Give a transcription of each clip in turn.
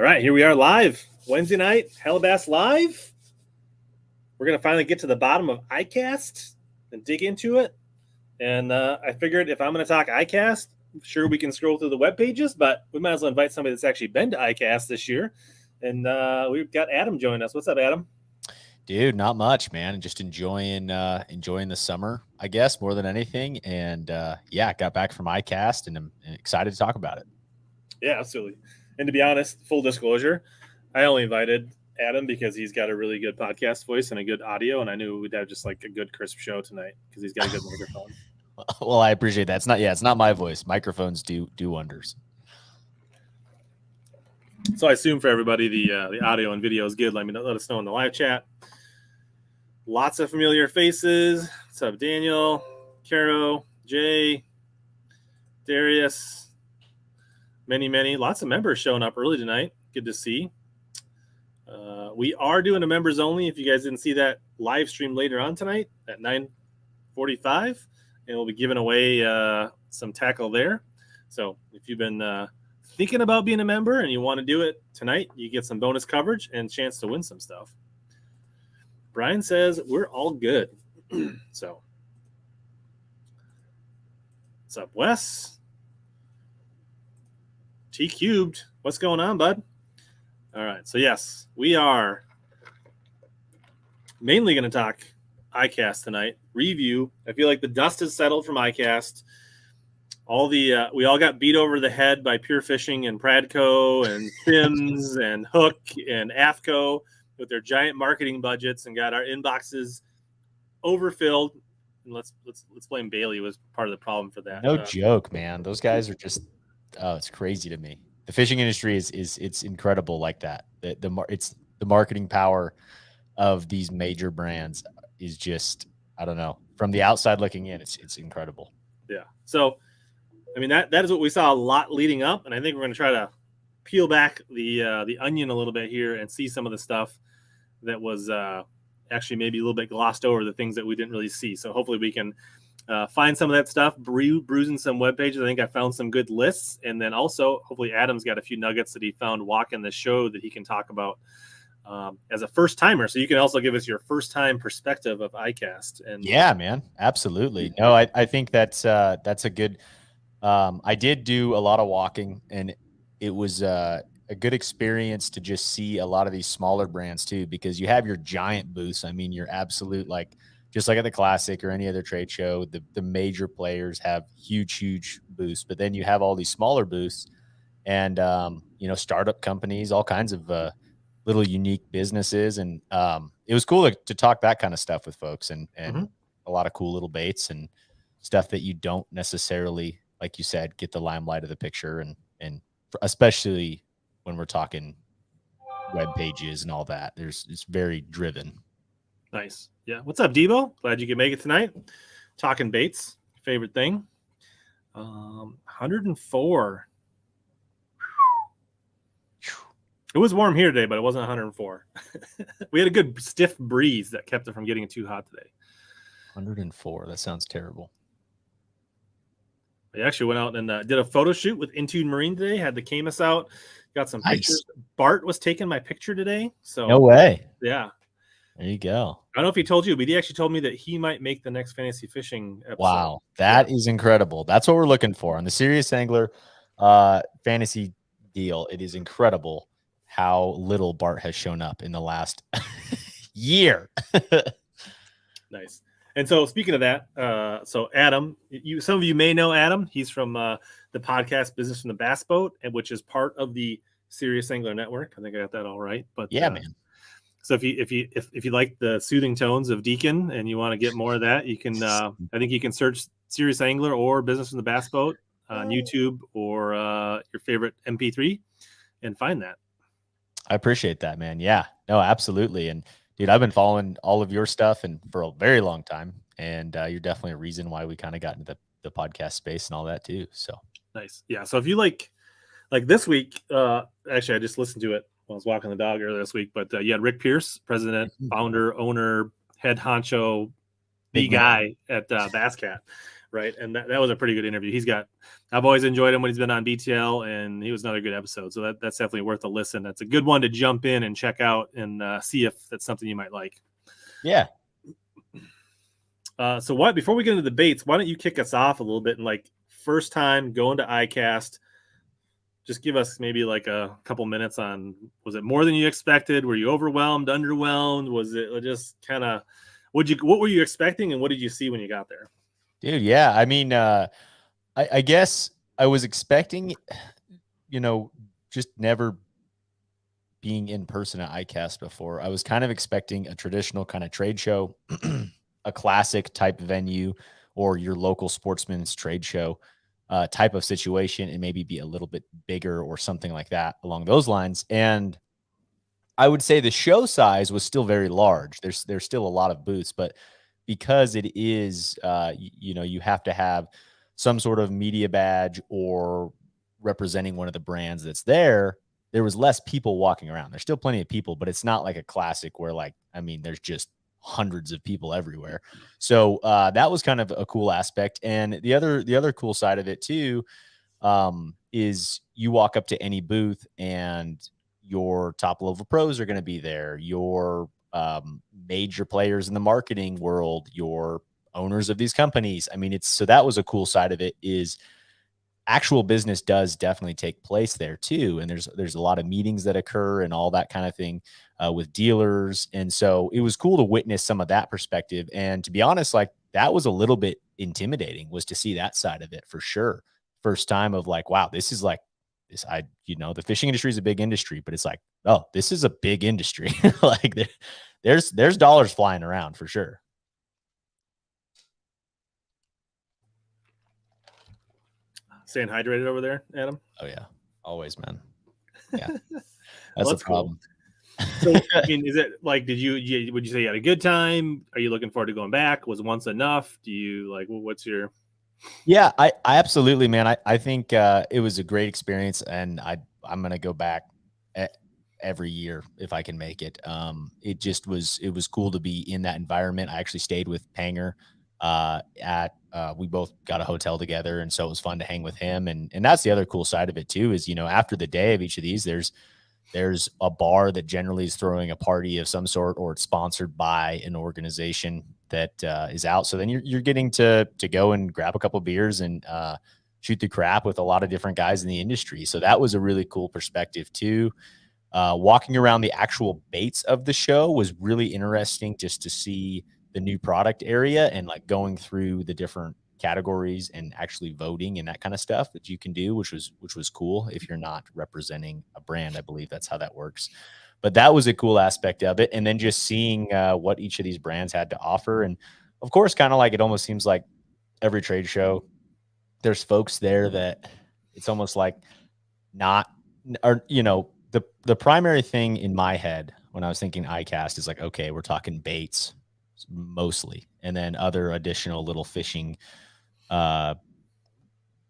All right, here we are live. Wednesday night, HellaBass live. We're going to finally get to the bottom of Icast and dig into it. And I figured if I'm going to talk Icast, sure we can scroll through the web pages, but we might as well invite somebody that's actually been to Icast this year. And we've got Adam joining us. What's up, Adam? Dude, not much, man. Just enjoying the summer, I guess, more than anything. And yeah, got back from Icast and I'm excited to talk about it. Yeah, absolutely. And to be honest, full disclosure, I only invited Adam because he's got a really good podcast voice and a good audio, and I knew we'd have just like a good crisp show tonight because he's got a good microphone. Well, I appreciate that. It's not my voice. Microphones do wonders. So I assume for everybody the audio and video is good. Let us know in the live chat. Lots of familiar faces. What's up, Daniel, Caro, Jay, Darius? Many, lots of members showing up early tonight. Good to see. We are doing a members only. If you guys didn't see that live stream later on tonight at 9:45, and we'll be giving away some tackle there. So if you've been thinking about being a member and you want to do it tonight, you get some bonus coverage and chance to win some stuff. Brian says we're all good. So what's up, Wes? T cubed. What's going on, bud? All right. So yes, we are mainly going to talk Icast tonight. Review. I feel like the dust has settled from Icast. We all got beat over the head by Pure Fishing and Pradco and Sims and Hook and AFCO with their giant marketing budgets and got our inboxes overfilled. And let's blame Bailey was part of the problem for that. No joke, man. Those guys are just it's crazy to me. The fishing industry it's incredible like that. It's the marketing power of these major brands is just, I don't know. From the outside looking in, it's incredible. Yeah. So I mean that is what we saw a lot leading up, and I think we're going to try to peel back the onion a little bit here and see some of the stuff that was actually maybe a little bit glossed over, the things that we didn't really see. So hopefully we can find some of that stuff, bruising some web pages. I think I found some good lists, and then also hopefully Adam's got a few nuggets that he found walking the show that he can talk about as a first timer. So you can also give us your first time perspective of Icast. And yeah, man, absolutely. No, I think that's a good. I did do a lot of walking, and it was a good experience to just see a lot of these smaller brands too, because you have your giant booths. I mean, your absolute, like, just like at the Classic or any other trade show, the major players have huge booths, but then you have all these smaller booths and, startup companies, all kinds of little unique businesses. And it was cool to talk that kind of stuff with folks and a lot of cool little baits and stuff that you don't necessarily, like you said, get the limelight of the picture. And especially when we're talking web pages and all that, it's very driven. Nice. Yeah. What's up, Debo? Glad you could make it tonight. Talking baits, favorite thing. 104. It was warm here today, but it wasn't 104. We had a good stiff breeze that kept it from getting too hot today. 104. That sounds terrible. I actually went out and did a photo shoot with Intune Marine today. Had the Camus out. Got some pictures. Bart was taking my picture today. So no way. Yeah. There you go. I don't know if he told you, but he actually told me that he might make the next fantasy fishing episode. Wow. That is incredible. That's what we're looking for on the Serious Angler fantasy deal. It is incredible how little Bart has shown up in the last year. Nice. And so speaking of that, so Adam, some of you may know Adam. He's from the podcast Business from the Bass Boat, which is part of the Serious Angler Network. I think I got that all right. But yeah, man. So if you like the soothing tones of Deakin and you want to get more of that, you can I think you can search Serious Angler or Business from the Bass Boat on YouTube or your favorite MP3 and find that. I appreciate that, man. Yeah, no, absolutely. And dude, I've been following all of your stuff and for a very long time, and you're definitely a reason why we kind of got into the podcast space and all that too. So nice. Yeah. So if you like this week, actually I just listened to it. I was walking the dog earlier this week, but you had Rick Pierce, president, founder, owner, head honcho, the guy at Basscat, Right. And that was a pretty good interview. I've always enjoyed him when he's been on BTL, and he was another good episode. So that's definitely worth a listen. That's a good one to jump in and check out and see if that's something you might like. Yeah. So before we get into the baits, why don't you kick us off a little bit and like first time going to Icast, just give us maybe like a couple minutes on, was it more than you expected? Were you overwhelmed, underwhelmed? Was it just kind of, what were you expecting and what did you see when you got there? Dude, yeah. I mean, I guess I was expecting, just never being in person at Icast before. I was kind of expecting a traditional kind of trade show, a classic type venue, or your local sportsman's trade show type of situation, and maybe be a little bit bigger or something like that along those lines. And I would say the show size was still very large. There's still a lot of booths, but because it is, you have to have some sort of media badge or representing one of the brands that's there. There was less people walking around. There's still plenty of people, but it's not like a classic where there's just hundreds of people everywhere. So that was kind of a cool aspect. And the other cool side of it too, is you walk up to any booth and your top level pros are going to be there. Your major players in the marketing world, your owners of these companies. I mean, so that was a cool side of it, is actual business does definitely take place there too. And there's a lot of meetings that occur and all that kind of thing with dealers. And so it was cool to witness some of that perspective. And to be honest, like that was a little bit intimidating, was to see that side of it for sure. First time of like, wow, this is like this. The fishing industry is a big industry, but it's like, oh, this is a big industry. Like there's dollars flying around for sure. Staying hydrated over there, Adam? Oh yeah, always, man. Yeah, that's a problem. Cool. So, I mean, is it like, would you say you had a good time? Are you looking forward to going back? Was once enough? Do you like, what's your? Yeah, I absolutely, man. I think it was a great experience, and I'm gonna go back every year if I can make it. It was cool to be in that environment. I actually stayed with Panger we both got a hotel together, and so it was fun to hang with him. And that's the other cool side of it too, is after the day of each of these, there's a bar that generally is throwing a party of some sort, or it's sponsored by an organization that is out. So then you're getting to go and grab a couple beers and shoot the crap with a lot of different guys in the industry. So that was a really cool perspective too. Walking around the actual baits of the show was really interesting, just to see the new product area and like going through the different categories and actually voting and that kind of stuff that you can do, which was cool. If you're not representing a brand, I believe that's how that works. But that was a cool aspect of it. And then just seeing what each of these brands had to offer. And of course, kind of like, it almost seems like every trade show, there's folks there that it's almost like not, or, the primary thing in my head when I was thinking Icast is like, okay, we're talking baits mostly, and then other additional little fishing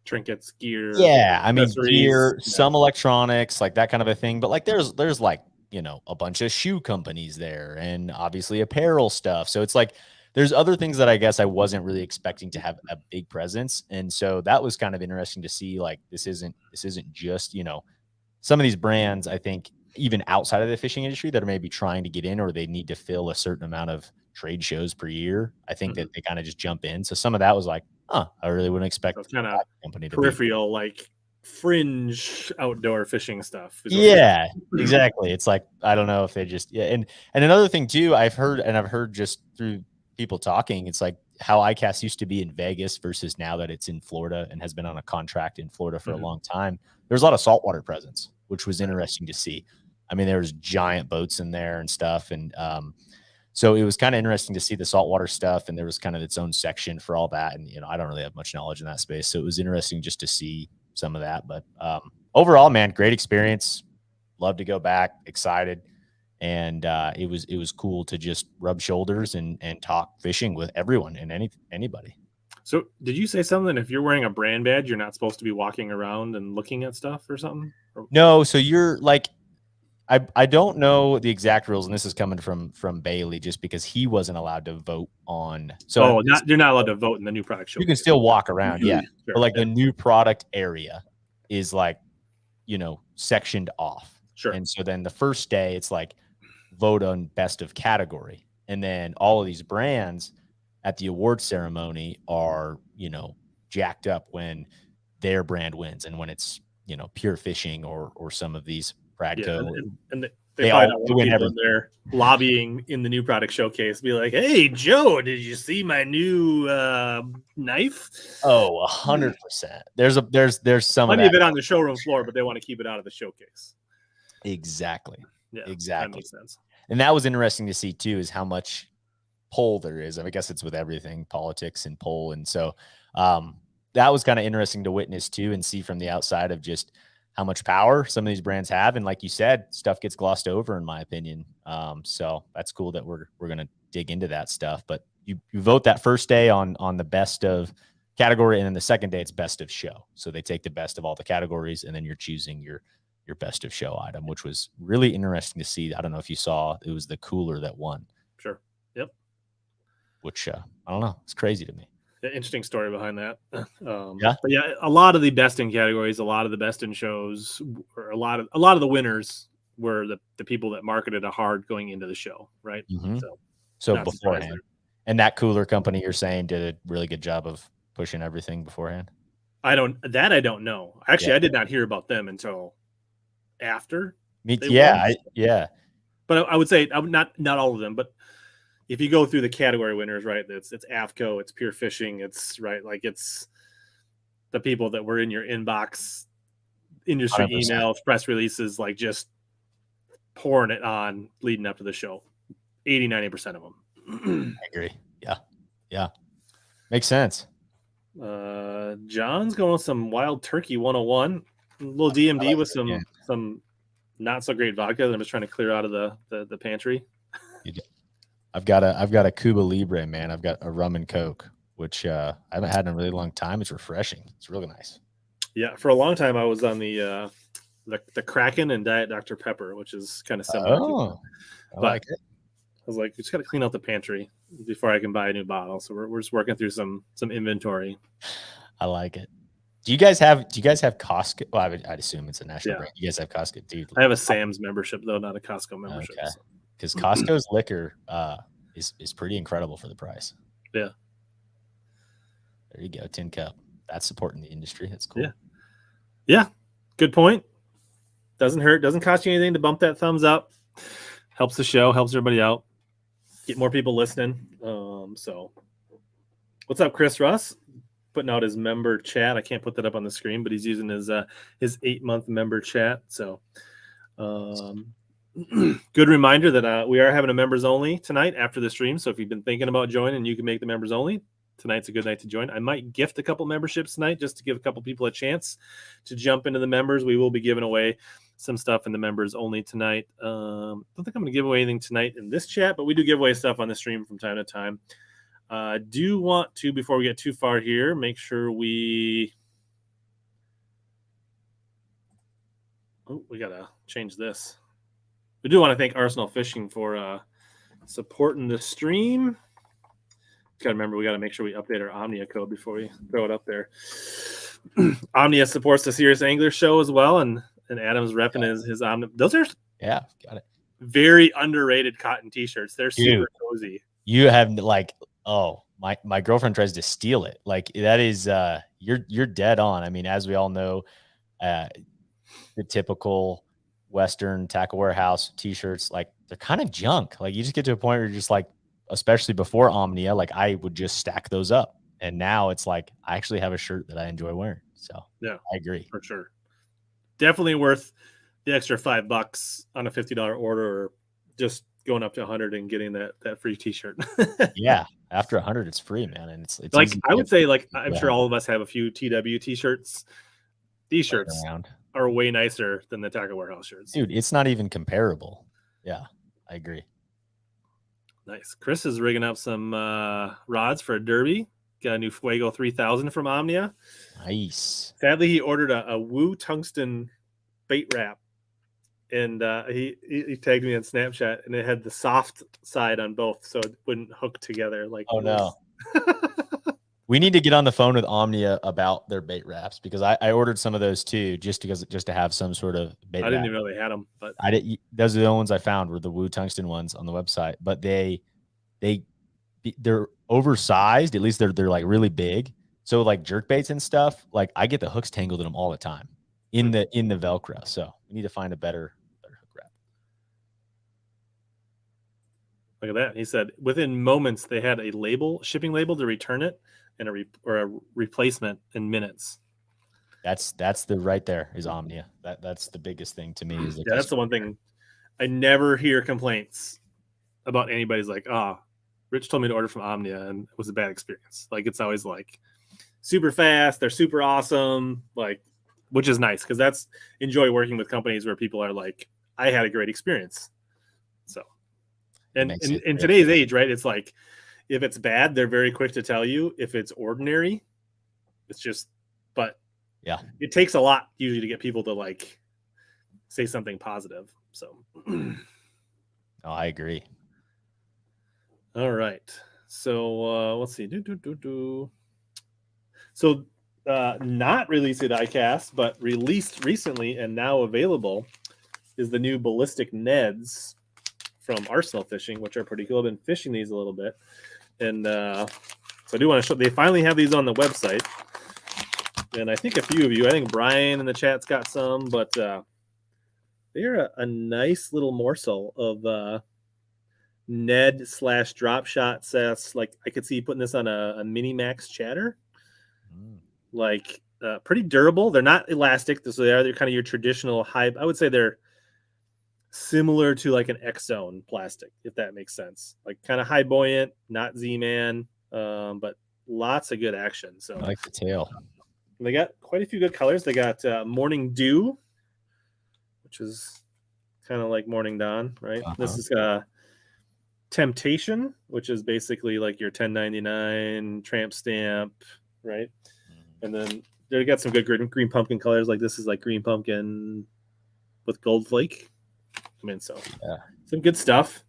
Trinkets, gear. Yeah, I mean, gear, some electronics, like that kind of a thing. But like there's like, a bunch of shoe companies there, and obviously apparel stuff. So it's like there's other things that I guess I wasn't really expecting to have a big presence. And so that was kind of interesting to see, like this isn't just, some of these brands, I think, even outside of the fishing industry, that are maybe trying to get in, or they need to fill a certain amount of trade shows per year. I think that they kind of just jump in. So some of that was like, I really wouldn't expect kind of company to peripheral, like fringe outdoor fishing stuff. Yeah, exactly. It's like, I don't know if they just, And another thing too, I've heard just through people talking, it's like how Icast used to be in Vegas versus now that it's in Florida and has been on a contract in Florida for a long time. There's a lot of saltwater presence, which was interesting to see. I mean, there was giant boats in there and stuff. And so it was kind of interesting to see the saltwater stuff, and there was kind of its own section for all that. And, I don't really have much knowledge in that space. So it was interesting just to see some of that. But overall, man, great experience. Love to go back, excited. And it was cool to just rub shoulders and talk fishing with everyone and anybody. So did you say something? If you're wearing a brand badge, you're not supposed to be walking around and looking at stuff or something? No. So you're like, I don't know the exact rules, and this is coming from Bailey, just because he wasn't allowed to vote on. So you're not allowed to vote in the new product show. You can still walk around, yeah. Sure, but like the new product area is like, sectioned off. Sure. And so then the first day it's like vote on best of category, and then all of these brands at the award ceremony are jacked up when their brand wins, and when it's pure fishing or some of these Pradco. And they all win everything. They're lobbying in the new product showcase, be like, "Hey Joe, did you see my new knife?" Oh, 100%. There's some might be a bit on the showroom floor, but they want to keep it out of the showcase. Exactly. Yeah, exactly. That makes sense. And that was interesting to see too, is how much pull there is. I guess it's with everything, politics and pull, and so that was kind of interesting to witness too, and see from the outside of just how much power some of these brands have. And like you said, stuff gets glossed over, in my opinion. So that's cool that we're going to dig into that stuff. But you vote that first day on the best of category, and then the second day it's best of show. So they take the best of all the categories, and then you're choosing your best of show item, which was really interesting to see. I don't know if you saw, it was the cooler that won. Sure. Yep. Which I don't know. It's crazy to me. Interesting story behind that. Yeah. But yeah, a lot of the best in categories, a lot of the best in shows, or a lot of the winners were the people that marketed it hard going into the show, right? Mm-hmm. So beforehand. And that cooler company, you're saying, did a really good job of pushing everything beforehand? I don't know. Actually, I did not hear about them until after. Yeah. But I would say not all of them, but if you go through the category winners, right, it's AFCO, it's Pure Fishing, it's right, like it's the people that were in your inbox, industry 100%. Emails, press releases, like just pouring it on leading up to the show. 80-90% of them. I agree. Yeah. Makes sense. John's going with some Wild Turkey 101, a little DMD with some not so great vodka that I'm just trying to clear out of the pantry. I've got a Cuba Libre, man. I've got a rum and Coke, which I haven't had in a really long time. It's refreshing. It's really nice. Yeah, for a long time I was on the Kraken and Diet Dr. Pepper, which is kind of similar. Oh, I like it. I was like, just got to clean out the pantry before I can buy a new bottle. So we're just working through some inventory. I like it. Do you guys have Costco? Well, I'd assume it's a national brand. You guys have Costco, dude. I have a Sam's membership though, not a Costco membership. Okay. Because Costco's liquor is pretty incredible for the price. Yeah. There you go, tin cup. That's supporting the industry. That's cool. Yeah. Good point. Doesn't hurt. Doesn't cost you anything to bump that thumbs up. Helps the show. Helps everybody out. Get more people listening. So, what's up, Chris Russ? Putting out his member chat. I can't put that up on the screen, but he's using his 8-month member chat. So, good reminder that we are having a members only tonight after the stream. So if you've been thinking about joining, you can make the members only. Tonight's a good night to join. I might gift a couple memberships tonight just to give a couple people a chance to jump into the members. We will be giving away some stuff in the members only tonight. Don't think I'm going to give away anything tonight in this chat, but we do give away stuff on the stream from time to time. Do want to, before we get too far here, make sure we got to change this. We do want to thank Arsenal Fishing for supporting the stream. Got to remember, we got to make sure we update our Omnia code before we throw it up there. Omnia supports the Serious Angler show as well, and Adam's repping his Omnia. Those are got it. Very underrated cotton T-shirts. They're super cozy. You have my girlfriend tries to steal it. Like that is you're dead on. I mean, as we all know, the typical Western tackle warehouse T-shirts, like they're kind of junk. Like you just get to a point where you're just like, especially before Omnia, like I would just stack those up. And now it's like I actually have a shirt that I enjoy wearing. So yeah, I agree. For sure. Definitely worth the extra $5 on a $50 order, or just going up to 100 and getting that free T-shirt. Yeah. After 100, it's free, man. And it's like, I would say, like, I'm sure all of us have a few TW T-shirts. These shirts are way nicer than the Tackle Warehouse shirts. Dude, it's not even comparable. Yeah, I agree. Nice. Chris is rigging up some rods for a derby. Got a new Fuego 3000 from Omnia. Nice. Sadly, he ordered a Woo tungsten bait wrap, and he tagged me on Snapchat, and it had the soft side on both, so it wouldn't hook together. Like, oh no. We need to get on the phone with Omnia about their bait wraps, because I ordered some of those too, just to have some sort of bait. I didn't even know they had them, but I didn't. Those are the only ones I found were the Woo Tungsten ones on the website, but they're oversized. At least they're like really big. So like jerk baits and stuff, like I get the hooks tangled in them all the time in the Velcro. So we need to find a better hook wrap. Look at that. He said within moments they had a shipping label to return it, and a replacement in minutes. That's the right there is Omnia. That's the biggest thing to me. Is yeah, that's the one thing. I never hear complaints about anybody's like, Rich told me to order from Omnia and it was a bad experience. Like, it's always like super fast. They're super awesome. Like, which is nice, because that's enjoy working with companies where people are like, I had a great experience. So, and in today's age, right, it's like, if it's bad, they're very quick to tell you. If it's ordinary, it's just, but yeah, it takes a lot usually to get people to like say something positive. So, oh, I agree. All right. So let's see. So not released at Icast, but released recently and now available is the new Ballistic Neds from Arsenal Fishing, which are pretty cool. I've been fishing these a little bit. And so I do want to show, they finally have these on the website. And I think a few of you, I think Brian in the chat's got some, but they're a nice little morsel of Ned / drop shot sets. Like, I could see you putting this on a mini max chatter. Like, pretty durable. They're not elastic, so they're kind of your traditional high. I would say they're similar to like an X-Zone plastic, if that makes sense. Like, kind of high buoyant, not Z-Man, but lots of good action. So I like the tail. They got quite a few good colors. They got Morning Dew, which is kind of like Morning Dawn, right? This is Temptation, which is basically like your 1099 tramp stamp, right? And then they got some good green pumpkin colors. Like, this is like green pumpkin with gold flake. I mean, so yeah, some good stuff.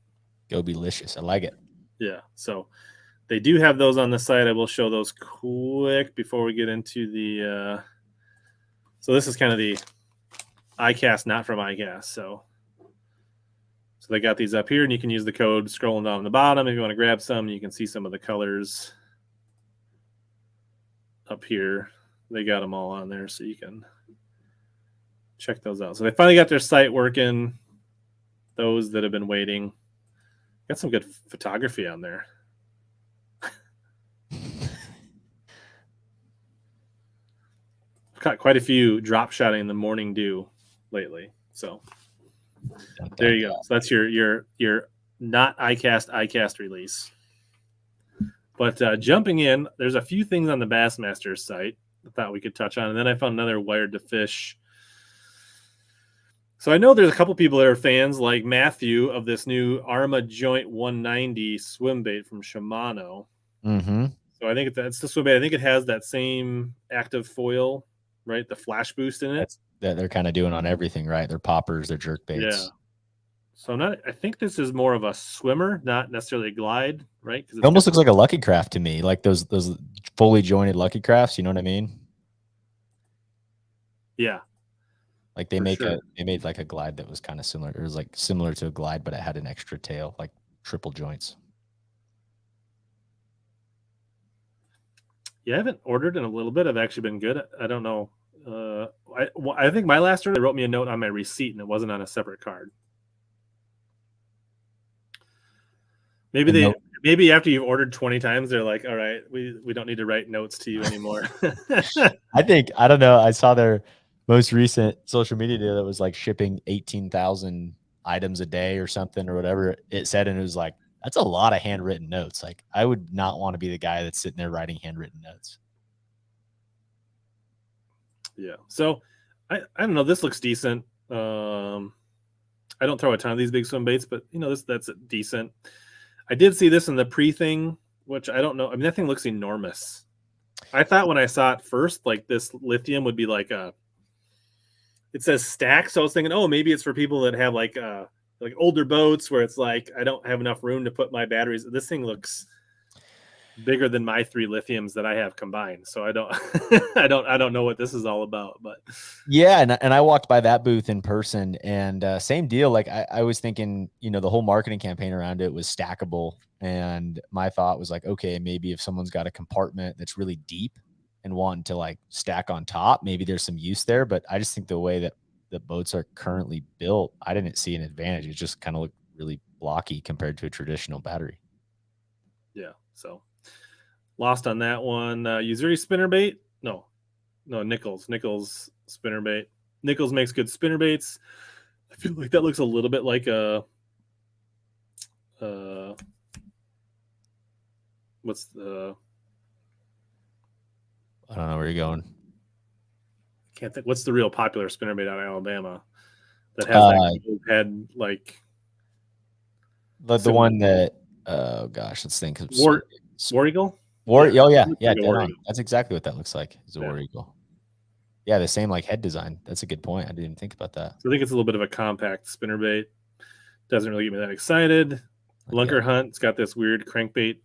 Go Belicious. I like it. Yeah. So they do have those on the site. I will show those quick before we get into the. So this is kind of the Icast, not from Icast. So they got these up here, and you can use the code scrolling down the bottom if you want to grab some. You can see some of the colors up here. They got them all on there, so you can check those out. So they finally got their site working. Those that have been waiting. Got some good photography on there. I've got quite a few drop shotting in the Morning Dew lately. So there you go. So that's your not Icast release. But jumping in, there's a few things on the Bassmasters site I thought we could touch on, and then I found another Wired to Fish. So I know there's a couple people that are fans, like Matthew, of this new Arma Joint 190 swim bait from Shimano. Mm-hmm. So I think that's the swim bait. I think it has that same active foil, right? The flash boost in it. That they're kind of doing on everything, right? They're poppers, they're jerk baits. Yeah. So I think this is more of a swimmer, not necessarily a glide, right? It almost looks like a Lucky Craft to me, like those fully jointed Lucky Crafts. You know what I mean? Yeah. Like they made like a glide that was kind of similar. It was like similar to a glide, but it had an extra tail, like triple joints. Yeah, I haven't ordered in a little bit. I've actually been good. I don't know. I think my last order, they wrote me a note on my receipt, and it wasn't on a separate card. Maybe after you've ordered 20 times, they're like, all right, we don't need to write notes to you anymore. I don't know. I saw their most recent social media deal that was like shipping 18,000 items a day or something or whatever it said. And it was like, that's a lot of handwritten notes. Like, I would not want to be the guy that's sitting there writing handwritten notes. Yeah. So I don't know. This looks decent. I don't throw a ton of these big swim baits, but that's decent. I did see this in the pre-thing, which I don't know. I mean, that thing looks enormous. I thought when I saw it first, like this lithium would be like a it says stack. So I was thinking, oh, maybe it's for people that have like older boats where it's like I don't have enough room to put my batteries. This thing looks bigger than my 3 lithiums that I have combined. So I don't I don't know what this is all about, but yeah. And I walked by that booth in person, and same deal. Like I was thinking, you know, the whole marketing campaign around it was stackable. And my thought was like, okay, maybe if someone's got a compartment that's really deep and wanting to like stack on top, maybe there's some use there. But I just think the way that the boats are currently built, I didn't see an advantage. It just kind of looked really blocky compared to a traditional battery. Yeah, so lost on that one. Usury Spinnerbait, no, Nichols Spinnerbait. Nichols makes good spinnerbaits. I feel like that looks a little bit like a what's the, I don't know where you're going. Can't think. What's the real popular spinnerbait out of Alabama that has that head like the one that oh gosh, let's think. War Eagle? Oh yeah, like that's exactly what that looks like. Is a War Eagle. Yeah, the same like head design. That's a good point. I didn't even think about that. So I think it's a little bit of a compact spinnerbait. Doesn't really get me that excited. Lunker Hunt, it's got this weird crankbait.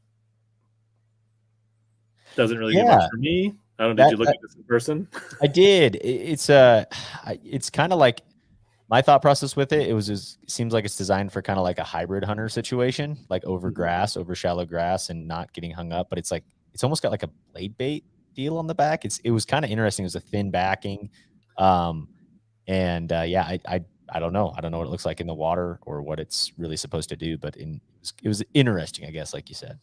Doesn't really get much for me. I don't know. Did you look at this in person? I did. It's kind of like my thought process with it. It seems like it's designed for kind of like a hybrid hunter situation, like over grass, over shallow grass, and not getting hung up. But it's like it's almost got like a blade bait deal on the back. It was kind of interesting. It was a thin backing, yeah, I don't know. I don't know what it looks like in the water or what it's really supposed to do, but it was interesting, I guess, like you said.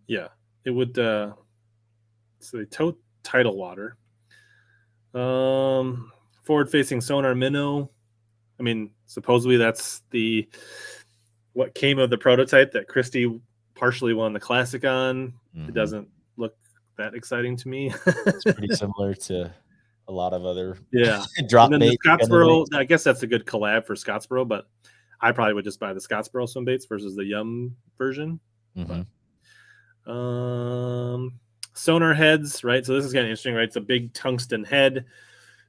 Yeah, it would. So they tow tidal water. Forward-facing sonar Minnow. I mean, supposedly that's what came of the prototype that Christie partially won the classic on. Mm-hmm. It doesn't look that exciting to me. It's pretty similar to a lot of other drop bait. The Scottsboro, I guess that's a good collab for Scottsboro, but I probably would just buy the Scottsboro swim baits versus the Yum version. Mm-hmm. Sonar heads, right? So this is kind of interesting, right? It's a big tungsten head,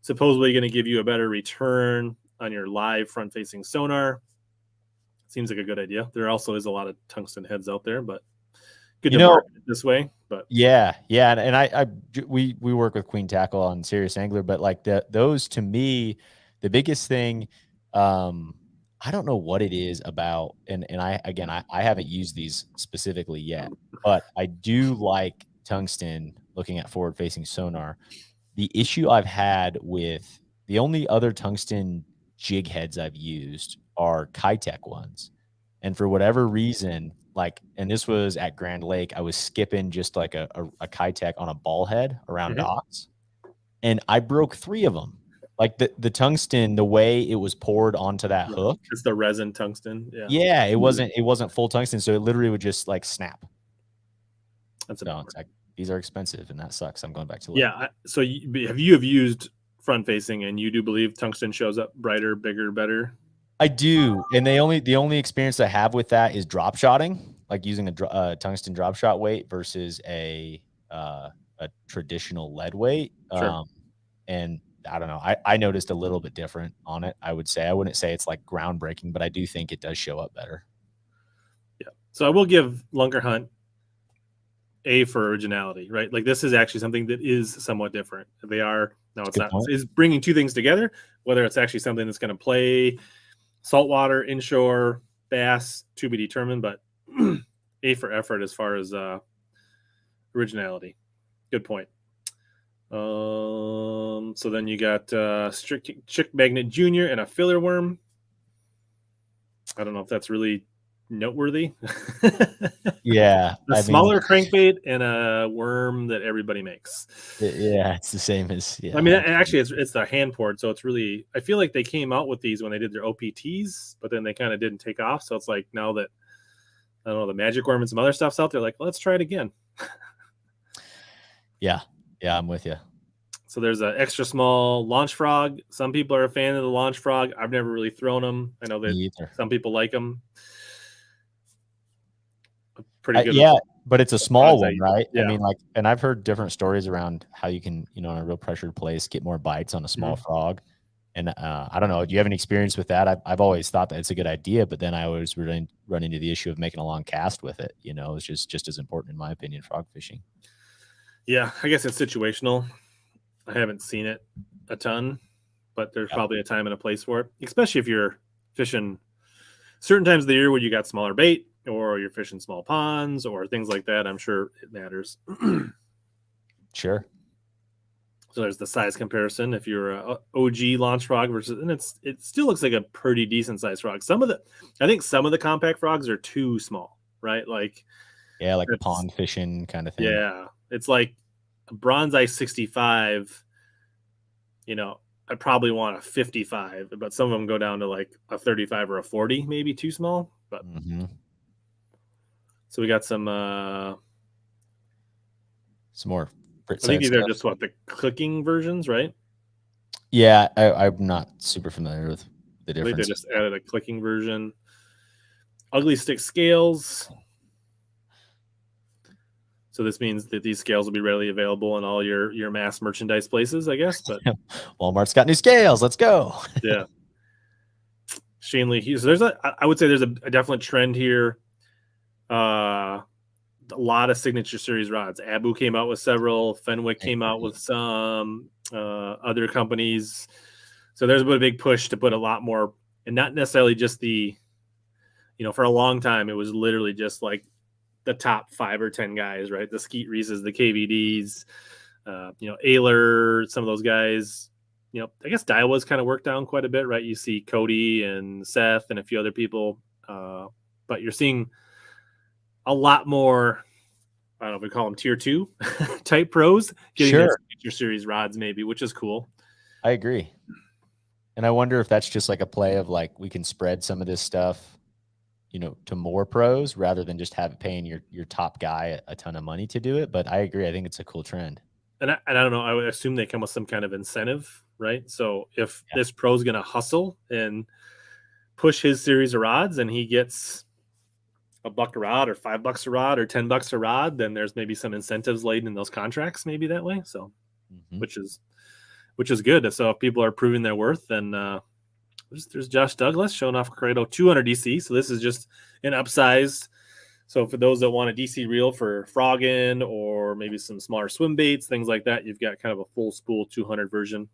supposedly going to give you a better return on your live front-facing sonar. Seems like a good idea. There also is a lot of tungsten heads out there, but good to market it this way. But yeah, and we work with Queen Tackle on Serious Angler, but like those to me, the biggest thing, I don't know what it is about, and I haven't used these specifically yet, but I do like tungsten looking at forward-facing sonar. The issue I've had with the only other tungsten jig heads I've used are Kitech ones. And for whatever reason, like, and this was at Grand Lake, I was skipping just like a Kitech on a ball head around docks, and I broke 3 of them. Like the tungsten, the way it was poured onto that hook. It's the resin tungsten. Yeah, it wasn't full tungsten, so it literally would just like snap. That's like, these are expensive, and that sucks. I'm going back to so have you used front facing, and you do believe tungsten shows up brighter, bigger, better? I do, and the only experience I have with that is drop shotting, like using a tungsten drop shot weight versus a traditional lead weight. Sure. And I don't know. I noticed a little bit different on it. I would say I wouldn't say it's like groundbreaking, but I do think it does show up better. Yeah. So I will give Lunker Hunt A for originality, right? Like this is actually something that is somewhat different. They are it's bringing 2 things together. Whether it's actually something that's going to play saltwater, inshore, bass, to be determined, but A for effort as far as originality. Good point. So then you got Chick Magnet Jr. and a filler worm. I don't know if that's really noteworthy. Yeah. A smaller crankbait and a worm that everybody makes. Yeah, it's the same as I mean, actually it's the hand poured, so it's really, I feel like they came out with these when they did their OPTs, but then they kind of didn't take off. So it's like now that I don't know, the magic worm and some other stuff's out there, like, let's try it again. Yeah, I'm with you. So there's an extra small launch frog. Some people are a fan of the launch frog. I've never really thrown them. I know that some people like them. pretty good. Yeah, but it's a small one, right? Yeah. I mean, like, and I've heard different stories around how you can, you know, in a real pressured place, get more bites on a small frog. And I don't know. Do you have any experience with that? I've always thought that it's a good idea, but then I always run into the issue of making a long cast with it. You know, it's just as important, in my opinion, frog fishing. Yeah, I guess it's situational. I haven't seen it a ton, but there's probably a time and a place for it, especially if you're fishing certain times of the year where you got smaller bait, or you're fishing small ponds or things like that. I'm sure it matters. Sure. So there's the size comparison. If you're a OG launch frog versus, and it still looks like a pretty decent sized frog. I think some of the compact frogs are too small, right? Like, yeah, like pond fishing kind of thing. Yeah, it's like a bronze 65. You know, I probably want a 55, but some of them go down to like a 35 or a 40, maybe too small. But so we got some more. I think these are just the clicking versions, right? Yeah, I'm not super familiar with the difference. I think they just added a clicking version. Ugly stick scales. So this means that these scales will be readily available in all your mass merchandise places, I guess. But Walmart's got new scales. Let's go. Yeah. Shane Lee. So I would say there's a definite trend here. A lot of signature series rods. Abu came out with several. Fenwick came out with some. Other companies. So there's a big push to put a lot more, and not necessarily just for a long time, it was literally just like the top 5 or 10 guys, right? The Skeet Reeses, the KVDs, Ayler, some of those guys. I guess Daiwa's kind of worked down quite a bit, right? You see Cody and Seth and a few other people, but you're seeing a lot more, I don't know if we call them tier 2 type pros getting their signature series rods, maybe, which is cool. I agree. And I wonder if that's just like a play of like, we can spread some of this stuff, to more pros rather than just paying your top guy a ton of money to do it. But I agree. I think it's a cool trend. And I don't know. I would assume they come with some kind of incentive, right? So if this pro's going to hustle and push his series of rods and he gets $1 a rod or $5 a rod or $10 a rod, then there's maybe some incentives laid in those contracts, maybe that way. So, which is good. So if people are proving their worth, then there's Josh Douglas showing off Cradle 200 DC. So this is just an upsized. So for those that want a DC reel for frogging or maybe some smaller swim baits, things like that, you've got kind of a full spool 200 version,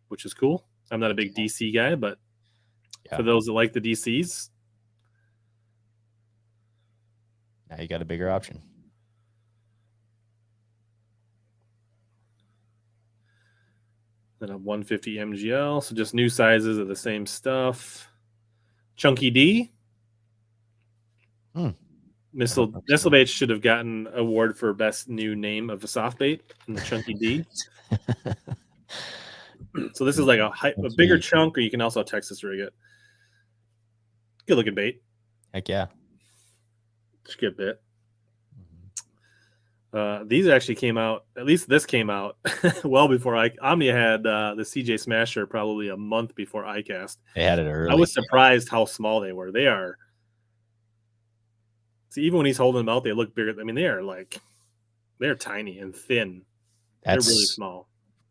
which is cool. I'm not a big DC guy, but for those that like the DCs, now you got a bigger option. Then a 150 MGL, so just new sizes of the same stuff. Chunky D. Missile Bait should have gotten an award for best new name of a soft bait in the Chunky D. So this is like a bigger chunk, or you can also Texas rig it. Good looking bait. Heck yeah. It's a good bit. These actually came out, at least this came out well before Omnia had the CJ Smasher probably a month before Icast. They had it early. I was surprised how small they were. They are. See, even when he's holding them out, they look bigger. I mean, they're tiny and thin. They're really small.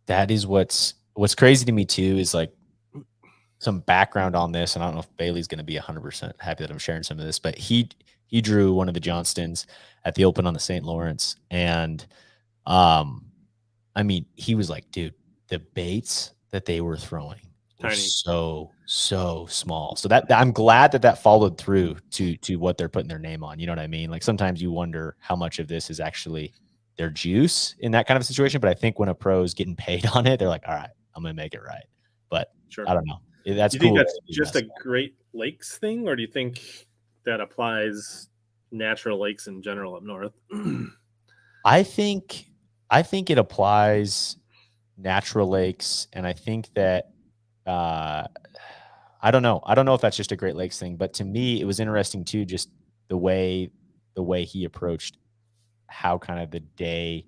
That is what's crazy to me too, is like some background on this. And I don't know if Bailey's going to be 100% happy that I'm sharing some of this, but he drew one of the Johnstons at the Open on the St. Lawrence. And, I mean, he was like, dude, the baits that they were throwing were so small. So that I'm glad that followed through to what they're putting their name on. You know what I mean? Like sometimes you wonder how much of this is actually their juice in that kind of situation. But I think when a pro is getting paid on it, they're like, all right, I'm going to make it right. But I don't know. That's cool. Do you think that's just a Great Lakes thing, or do you think that applies natural lakes in general up north? I think it applies natural lakes, and I think that I don't know if that's just a Great Lakes thing, but to me it was interesting too, just the way he approached how kind of the day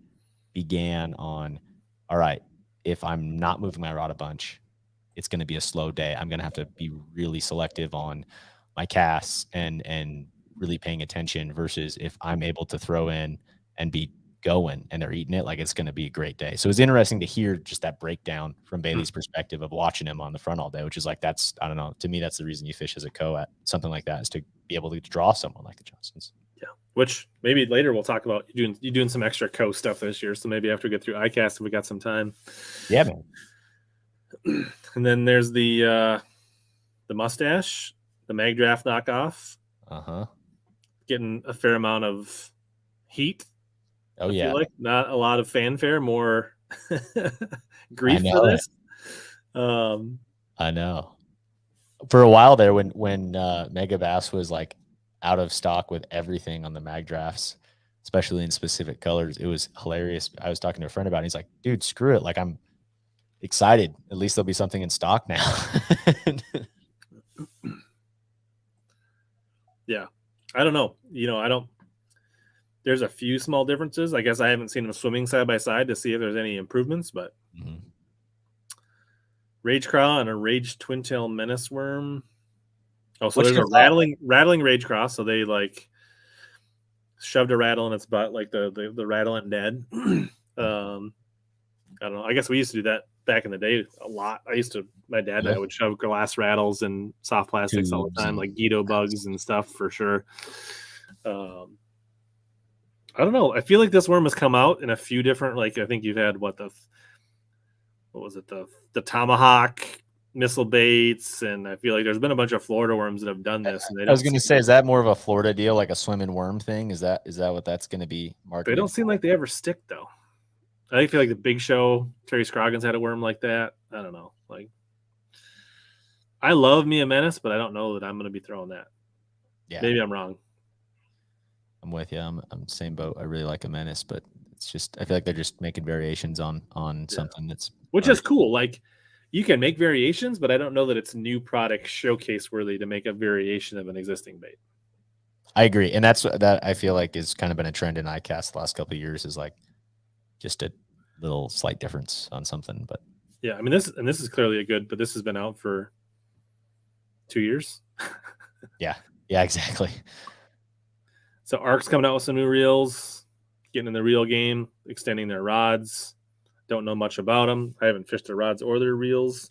began on, all right, if I'm not moving my rod a bunch, it's going to be a slow day. I'm going to have to be really selective on my casts and really paying attention versus if I'm able to throw in and be going and they're eating it, like it's going to be a great day. So it's interesting to hear just that breakdown from Bailey's perspective of watching him on the front all day, which is like, that's, I don't know, to me, that's the reason you fish as a co at something like that, is to be able to draw someone like the Johnsons. Yeah. Which maybe later we'll talk about you doing some extra co stuff this year. So maybe after we get through Icast, if we got some time. Yeah, man. And then there's the mustache, the Mag Draft knockoff. Getting a fair amount of heat. Oh, I yeah. feel like not a lot of fanfare, more grief for this. I know. For a while there, when Mega Bass was like out of stock with everything on the mag drafts, especially in specific colors, it was hilarious. I was talking to a friend about it. He's like, dude, screw it. Like, I'm excited. At least there'll be something in stock now. Yeah. I don't know. There's a few small differences. I guess I haven't seen them swimming side by side to see if there's any improvements, but Rage Craw and a Rage Twin Tail Menace Worm. Oh, so there's a rattling Rage Craw. So they like shoved a rattle in its butt, like the rattle at Ned. I don't know. I guess we used to do that back in the day a lot. My dad and I would shove glass rattles and soft plastics all the time, like Guido bugs and stuff for sure. I don't know. I feel like this worm has come out in a few different, like, I think you've had the Tomahawk missile baits, and I feel like there's been a bunch of Florida worms that have done this. And I was going to say, is that more of a Florida deal, like a swimming worm thing? Is that what that's going to be marketed? They don't seem like they ever stick, though. I feel like the Big Show, Terry Scroggins had a worm like that. I don't know. Like, I love me a Menace, but I don't know that I'm going to be throwing that. Yeah, maybe I'm wrong. I'm with you. I'm same boat. I really like a Menace, but it's just, I feel like they're just making variations on something that's, which is cool. Like, you can make variations, but I don't know that it's new product showcase worthy to make a variation of an existing bait. I agree, and that I feel like has kind of been a trend in Icast the last couple of years, is like just a little slight difference on something. But yeah, I mean, this is clearly a good, but this has been out for 2 years. yeah, exactly. So Ark's coming out with some new reels, getting in the reel game, extending their rods. Don't know much about them. I haven't fished their rods or their reels.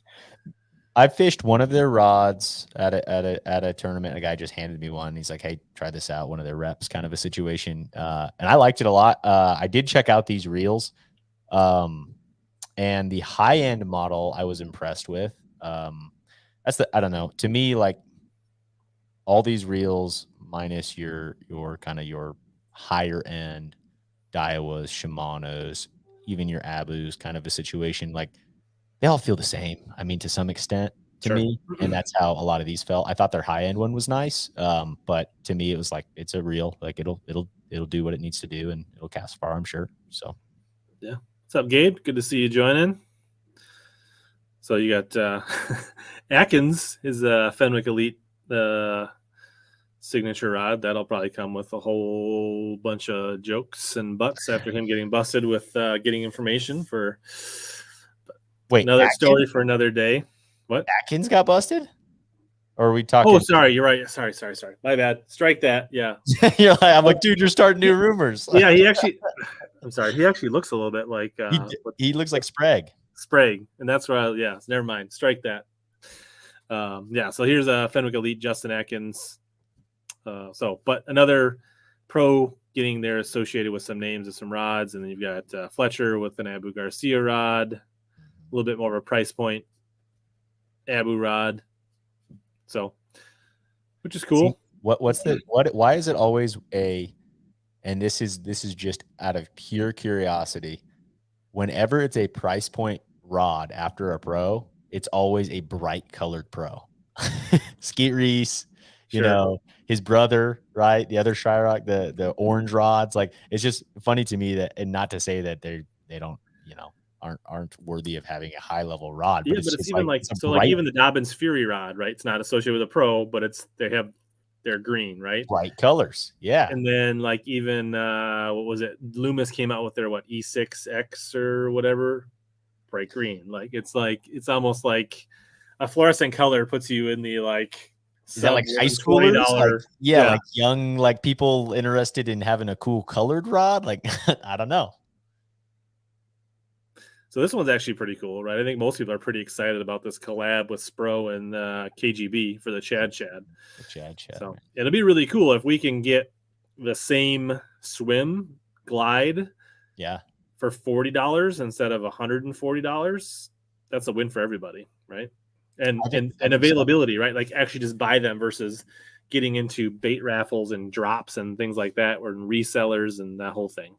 I fished one of their rods at a tournament. A guy just handed me one. He's like, "Hey, try this out." One of their reps, kind of a situation, and I liked it a lot. I did check out these reels, and the high end model I was impressed with. I don't know. To me, like, all these reels minus your kind of your higher end Daiwas, Shimanos, even your Abus, kind of a situation, like, they all feel the same. I mean, to some extent, to me, and that's how a lot of these felt. I thought their high end one was nice, but to me, it was like, it's a reel. Like, it'll do what it needs to do, and it'll cast far, I'm sure. So, yeah. What's up, Gabe? Good to see you joining. So you got Atkins, his Fenwick Elite signature rod. That'll probably come with a whole bunch of jokes and butts after him getting busted with getting information for. Wait, another story for another day. What? Atkins got busted? Or are we talking? Oh, sorry. You're right. Sorry. My bad. Strike that. Yeah. I'm like, dude, you're starting new rumors. Yeah, I'm sorry. He actually looks a little bit like. He looks like Sprague. Sprague. And that's where never mind. Strike that. Yeah. So here's a Fenwick Elite Justin Atkins. But another pro getting there associated with some names of some rods. And then you've got Fletcher with an Abu Garcia rod. A little bit more of a price point Abu rod, so which is cool. See, why is it always and this is just out of pure curiosity, whenever it's a price point rod after a pro, it's always a bright colored pro. Skeet Reese, you know, his brother, right? The other Shyrock, the orange rods. Like, it's just funny to me that, and not to say that they don't, aren't worthy of having a high level rod. But it's even like even the Dobbins Fury rod, right? It's not associated with a pro, but they're green, right? Bright colors, yeah. And then like even what was it? Loomis came out with their E6X or whatever, bright green. Like it's almost like a fluorescent color puts you in the like Is that like high schoolers? Like, yeah, like young, like people interested in having a cool colored rod. Like, I don't know. So this one's actually pretty cool, right? I think most people are pretty excited about this collab with Spro and KGB for the Chad. The Chad. So it'll be really cool if we can get the same swim glide, for $40 instead of $140. That's a win for everybody, right? And availability, right? Like actually just buy them versus getting into bait raffles and drops and things like that, or resellers and that whole thing.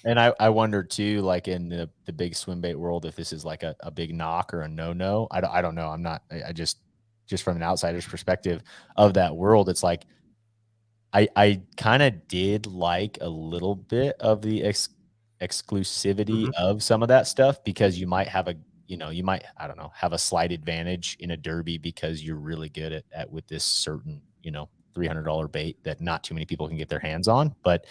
And I wonder too, like in the big swim bait world, if this is like a big knock or a no. I don't know. I'm not. I just from an outsider's perspective of that world, it's like I kind of did like a little bit of the exclusivity of some of that stuff, because you might have I don't know, have a slight advantage in a derby because you're really good at with this certain, $300 bait that not too many people can get their hands on. But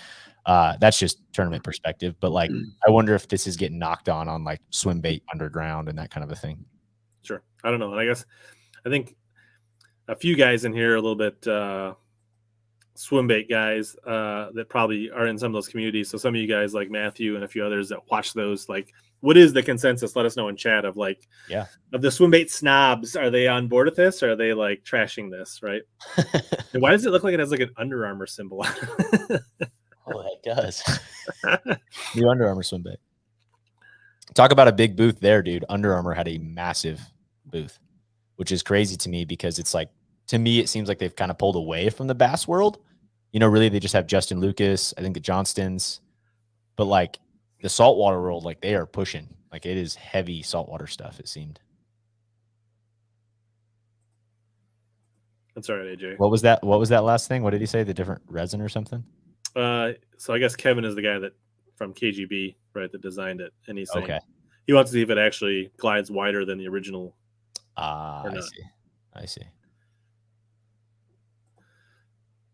that's just tournament perspective. But like, I wonder if this is getting knocked on like swim bait underground and that kind of a thing. Sure. I don't know. And I think a few guys in here are a little bit swim bait guys that probably are in some of those communities. So some of you guys like Matthew and a few others that watch those, like, what is the consensus? Let us know in chat of like, of the swim bait snobs. Are they on board with this? Or are they like trashing this? Right. And why does it look like it has like an Under Armour symbol? Oh, that does. New Under Armour swim bait. Talk about a big booth there, dude. Under Armour had a massive booth, which is crazy to me because it's like, to me, it seems like they've kind of pulled away from the bass world. Really, they just have Justin Lucas, I think the Johnstons, but like the saltwater world, like they are pushing. Like it is heavy saltwater stuff, it seemed. That's all right, AJ. What was that last thing? What did he say? The different resin or something? So I guess Kevin is the guy that from KGB, right, that designed it, and he's saying he wants to see if it actually glides wider than the original. I see.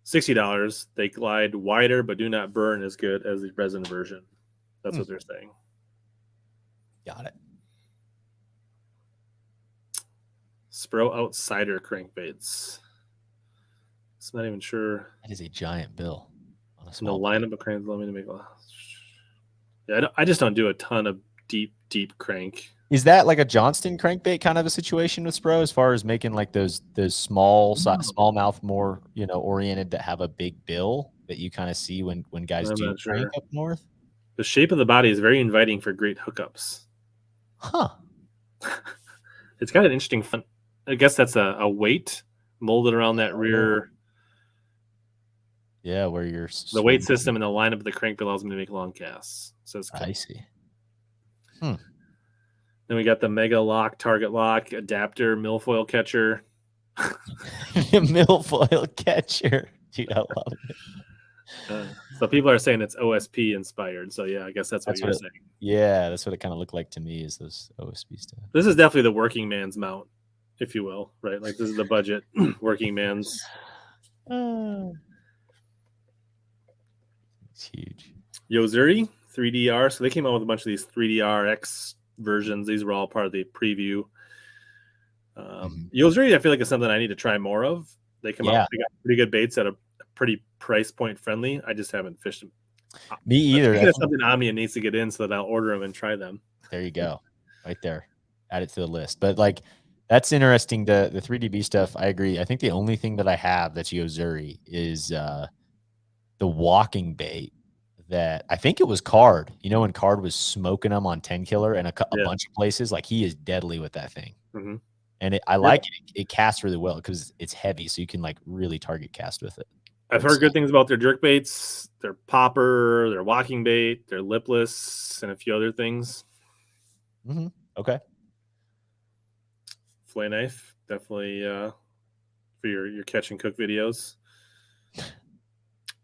$60. They glide wider but do not burn as good as the resin version. That's what they're saying. Got it. Spro Outsider crankbaits. I'm not even sure. That is a giant bill. No lineup of cranks. Let me make a. Yeah, I just don't do a ton of deep crank. Is that like a Johnston crankbait kind of a situation with Spro, as far as making like those small mouth more oriented that have a big bill that you kind of see when guys do crank up north? The shape of the body is very inviting for great hookups. Huh. It's got an interesting front. I guess that's a weight molded around that rear. Yeah, where you're the weight system and the lineup of the crankbait allows me to make long casts. So it's cool. I see. Then we got the Mega Lock, Target Lock, Adapter, Milfoil Catcher. Milfoil Catcher. Dude, I love it. So people are saying it's OSP inspired. So yeah, I guess that's what you're saying. Yeah, that's what it kind of looked like to me, is those OSP stuff. This is definitely the working man's mount, if you will, right? Like this is the budget working man's. It's huge. Usury 3DR. So they came out with a bunch of these 3DRX versions. These were all part of the preview. Usury, I feel like, is something I need to try more of. They come out, they got pretty good baits at a pretty price point friendly. I just haven't fished them. Me either. That's something Omnia needs to get in so that I'll order them and try them. There you go. Right there. Add it to the list. But like, that's interesting. The 3DB stuff, I agree. I think the only thing that I have that's Usury is the walking bait that I think it was Card. When Card was smoking them on 10 Killer and a bunch of places, like he is deadly with that thing. And I like it. It casts really well because it's heavy, so you can like really target cast with it. I've heard good things about their jerk baits, their popper, their walking bait, their lipless, and a few other things. Okay. Flay knife, definitely for your catch and cook videos.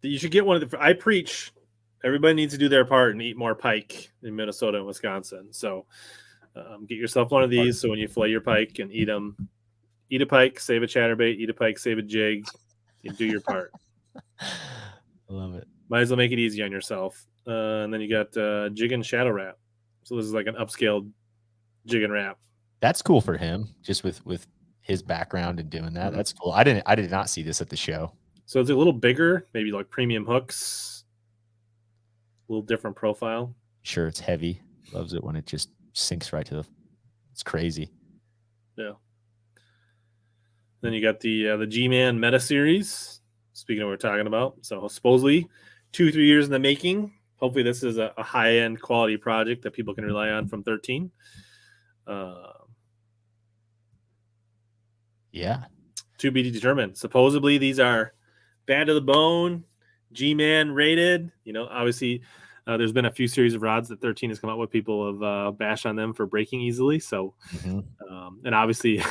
You should get one of the. I preach. Everybody needs to do their part and eat more pike in Minnesota and Wisconsin. So get yourself one of these. So when you flay your pike and eat them, eat a pike, save a chatterbait, eat a pike, save a jig, and do your part. I love it. Might as well make it easy on yourself. And then you got Jigging Shadow Wrap. So this is like an upscaled Jigging wrap. That's cool for him, just with his background in doing that. That's cool. I did not see this at the show. So it's a little bigger, maybe like premium hooks, a little different profile. Sure, it's heavy. Loves it when it just sinks right to the. It's crazy. Yeah. Then you got the G-Man Meta Series. Speaking of what we're talking about, so supposedly 2-3 years in the making. Hopefully, this is a high-end quality project that people can rely on from 13. Yeah. To be determined. Supposedly, these are bad to the bone, G-Man rated. You know, obviously, there's been a few series of rods that 13 has come out with. People have bashed on them for breaking easily. So, and obviously,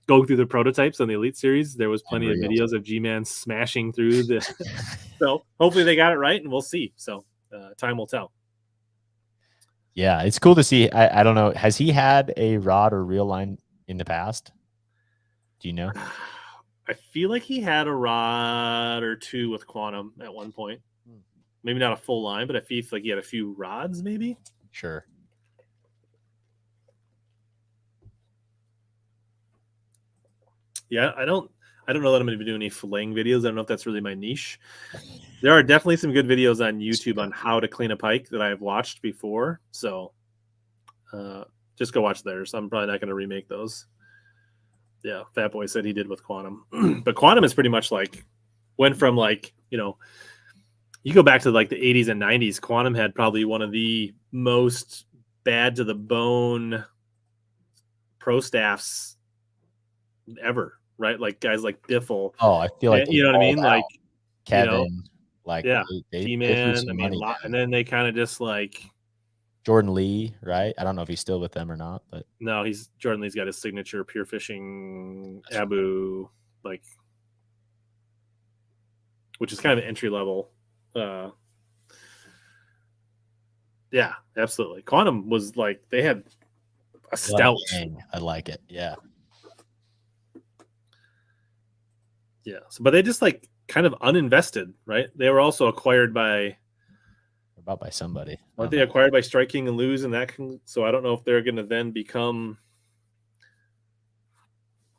going through the prototypes on the Elite Series, there was plenty of videos of G-Man smashing through the. So, hopefully, they got it right, and we'll see. So, time will tell. Yeah, it's cool to see. I don't know. Has he had a rod or reel line in the past? Do you know? I feel like he had a rod or two with Quantum at one point. Maybe not a full line, but I feel like he had a few rods, maybe. Sure. Yeah, I don't know that I'm going to be doing any filleting videos. I don't know if that's really my niche. There are definitely some good videos on YouTube on how to clean a pike that I've watched before. So just go watch theirs. I'm probably not going to remake those. Yeah, Fat Boy said he did with Quantum. But Quantum is pretty much like, went from like, you know, you go back to like the 80s and 90s, Quantum had probably one of the most bad to the bone pro staffs ever, right? Like guys like Biffle. Oh, I feel like you know what I mean? Like Kevin, you know, like yeah, T-Man. I mean, and then they kind of just like Jordan Lee, right? I don't know if he's still with them or not, but no, Jordan Lee's got his signature Pure Fishing Abu, like, which is kind of an entry level. Yeah, absolutely. Quantum was like they had a stout. I like it. Yeah. Yeah. So, but they just like kind of uninvested, right? They were also acquired by somebody. Weren't they acquired by Strike King and Lose, and that can? So I don't know if they're going to then become.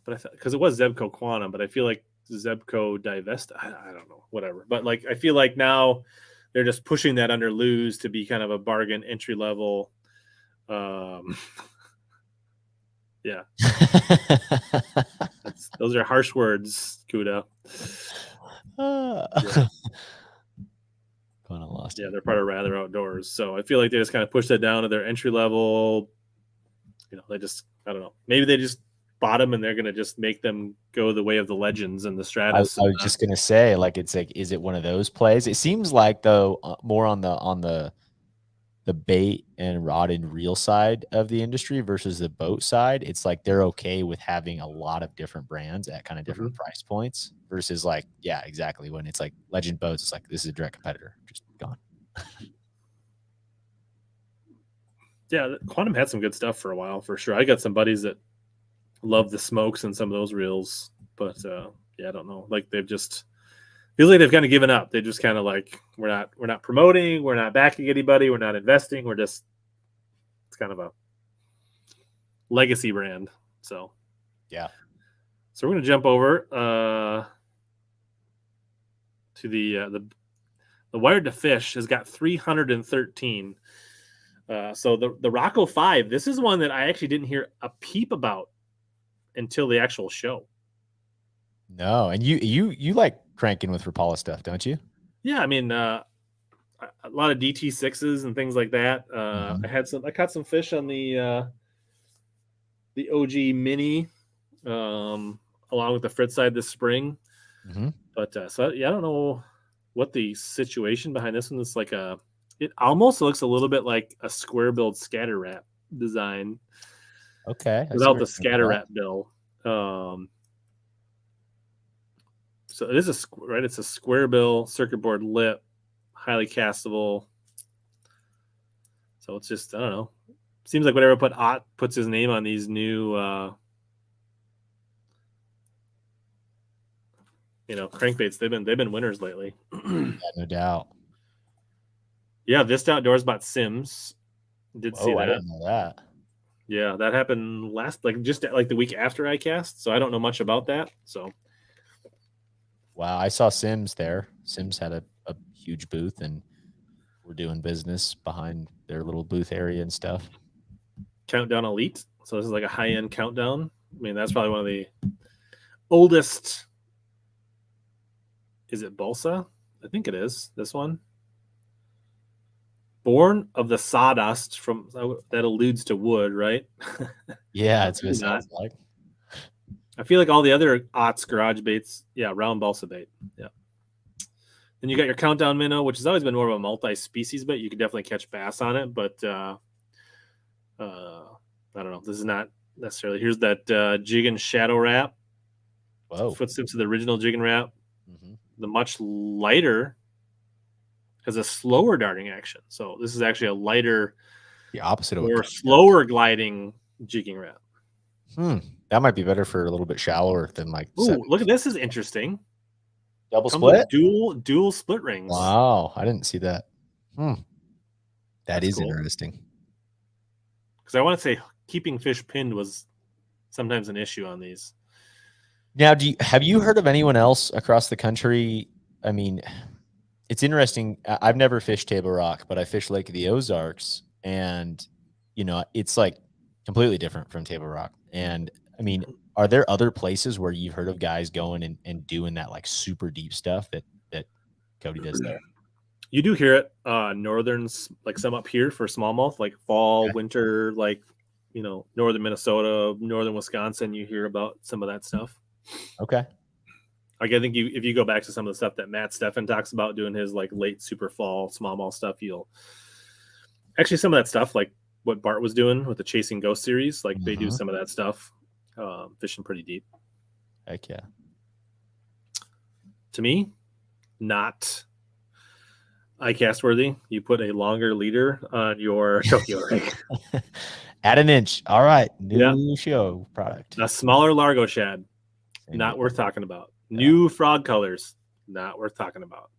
But because it was Zebco Quantum, but I feel like Zebco divest. I don't know, whatever. But like I feel like now they're just pushing that under Lose to be kind of a bargain entry level. Yeah. Those are harsh words, Kuda. Yeah. Kind of lost. Yeah, they're part of Rather Outdoors. So I feel like they just kind of push that down to their entry level. You know, they just, I don't know. Maybe they just bought them and they're going to just make them go the way of the Legends and the Stratus. I was just going to say, like, it's like, is it one of those plays? It seems like, though, more on the bait and rod and reel side of the industry versus the boat side. It's like they're okay with having a lot of different brands at kind of different price points versus like, yeah, exactly. When it's like Legend Boats, it's like, this is a direct competitor, just gone. Yeah, Quantum had some good stuff for a while, for sure. I got some buddies that love the smokes and some of those reels, but yeah, I don't know. Like they've just feels like they've kind of given up. They just kind of like we're not promoting, we're not backing anybody, we're not investing, we're just it's kind of a legacy brand. So yeah. So we're gonna jump over to the Wired to Fish has got 313. So the Rocco 5, this is one that I actually didn't hear a peep about until the actual show. No, and you like cranking with Rapala stuff, don't you? Yeah, I mean a lot of DT6s and things like that. I caught some fish on the OG Mini along with the Fritz side this spring. But so yeah, I don't know what the situation behind this one is. Like it almost looks a little bit like a square build scatter wrap design. Okay. Without the scatter wrap bill. So it is it's a square bill circuit board lip, highly castable. So it's just, I don't know. Seems like whenever Ott puts his name on these new crankbaits, they've been winners lately. Yeah, no doubt. Yeah, Vista Outdoors bought Sims. Did see that. I didn't know that. Yeah, that happened just the week after Icast, so I don't know much about that. So Wow, I saw Sims there. Sims had a huge booth, and we're doing business behind their little booth area and stuff. Countdown Elite. So this is like a high-end countdown. I mean, that's probably one of the oldest. Is it Balsa? I think it is. This one. Born of the sawdust from that alludes to wood, right? Yeah, that's what it sounds like. I feel like all the other Otts garage baits, yeah, round balsa bait. Yeah. Then you got your countdown minnow, which has always been more of a multi-species bait. You can definitely catch bass on it, but I don't know. This is not necessarily. Here's that Jigging shadow wrap. Whoa. Footsteps of the original Jigging wrap. Mm-hmm. The much lighter has a slower darting action. So this is actually a lighter, the opposite or slower gliding jigging wrap. That might be better for a little bit shallower than like. Oh, look at this! Is interesting. Double split, dual split rings. Wow, I didn't see that. That is cool. Interesting. Because I want to say keeping fish pinned was sometimes an issue on these. Now, have you heard of anyone else across the country? I mean, it's interesting. I've never fished Table Rock, but I fished Lake of the Ozarks, and it's like completely different from Table Rock. And I mean, are there other places where you've heard of guys going and doing that like super deep stuff that Cody does there? You do hear it, northerns, like some up here for smallmouth, like fall, winter, like northern Minnesota, northern Wisconsin. You hear about some of that stuff. Okay. Like I think if you go back to some of the stuff that Matt Steffen talks about doing his like late super fall smallmouth stuff, you'll actually some of that stuff like what Bart was doing with the Chasing Ghost series, like they do some of that stuff, fishing pretty deep. Heck yeah. To me, not Icast worthy. You put a longer leader on your Tokyo rig. Add an inch. All right. New show product. A smaller Largo shad. Not worth talking about. New frog colors. Not worth talking about.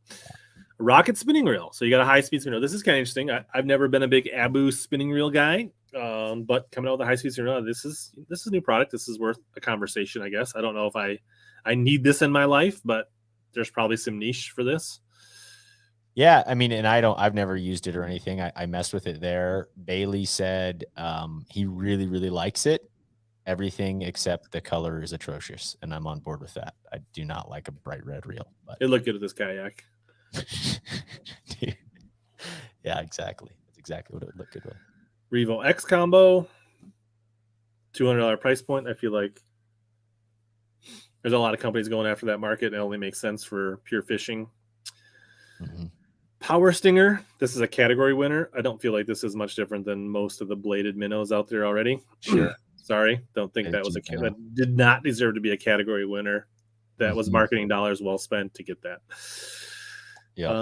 Rocket spinning reel. So you got a high speed spinning reel. This is kind of interesting. I've never been a big Abu spinning reel guy, but coming out with a high speed spinning reel, this is a new product. This is worth a conversation, I guess. I don't know if I need this in my life, but there's probably some niche for this. Yeah, I mean, and I've never used it or anything. I messed with it there. Bailey said he really, really likes it. Everything except the color is atrocious, and I'm on board with that. I do not like a bright red reel. But it looked good with this kayak. Yeah, exactly. That's exactly what it would look good with. Revo X combo, $200 price point. I feel like there's a lot of companies going after that market. It only makes sense for pure fishing. Power Stinger. This is a category winner. I don't feel like this is much different than most of the bladed minnows out there already. Sure. Sorry, don't think that was that did not deserve to be a category winner. That was marketing dollars well spent to get that. Yeah.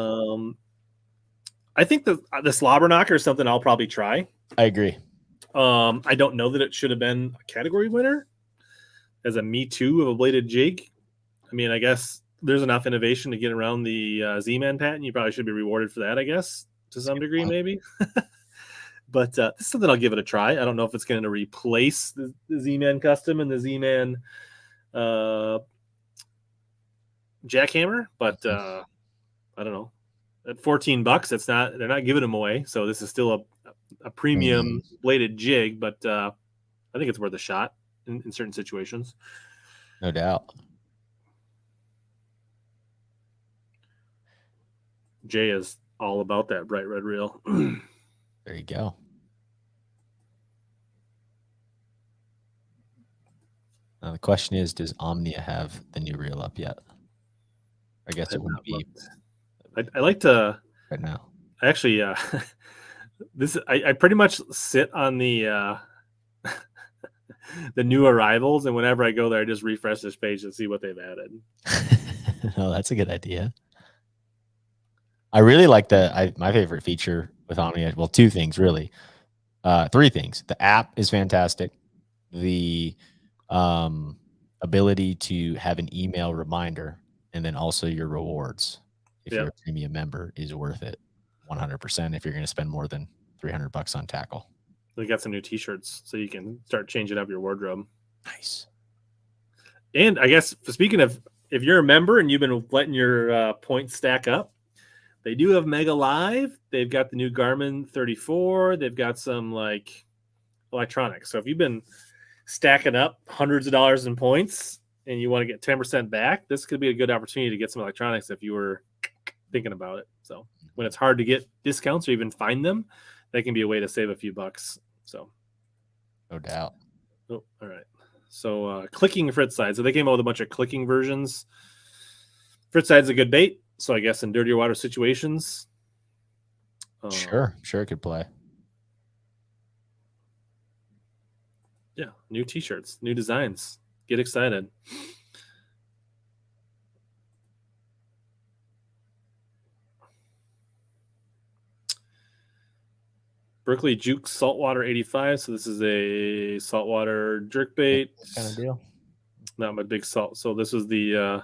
I think the slobber knocker is something I'll probably try. I agree. I don't know that it should have been a category winner as a Me Too of a bladed jig. I mean, I guess there's enough innovation to get around the Z-Man patent. You probably should be rewarded for that, I guess, to some degree, maybe. But this is something I'll give it a try. I don't know if it's going to replace the Z-Man Custom and the Z-Man Jackhammer, but I don't know. At $14, they're not giving them away. So this is still a premium bladed jig, but I think it's worth a shot in certain situations. No doubt. Jay is all about that bright red reel. There you go. Now the question is, does Omnia have the new reel up yet? I guess it wouldn't be. I like to right now. Actually, I pretty much sit on the the new arrivals, and whenever I go there, I just refresh this page and see what they've added. Oh, that's a good idea. I really like my favorite feature with Omnia. Well, two things really. Three things. The app is fantastic. The ability to have an email reminder, and then also your rewards. If you're a premium member, is worth it 100% if you're going to spend more than $300 on tackle. They got some new T-shirts, so you can start changing up your wardrobe. Nice. And I guess speaking of, if you're a member and you've been letting your points stack up, they do have Mega Live. They've got the new Garmin 34. They've got some like electronics. So if you've been stacking up hundreds of dollars in points and you want to get 10% back, this could be a good opportunity to get some electronics if you were thinking about it. So when it's hard to get discounts or even find them, that can be a way to save a few bucks. So no doubt. Oh, all right. So clicking Fritz side. So they came out with a bunch of clicking versions. Fritz side's a good bait. So I guess in dirtier water situations. Sure it could play. Yeah, new T-shirts, new designs. Get excited. Berkeley Juke Saltwater 85. So this is a saltwater jerkbait. Kind of deal. Not my big salt. So this was the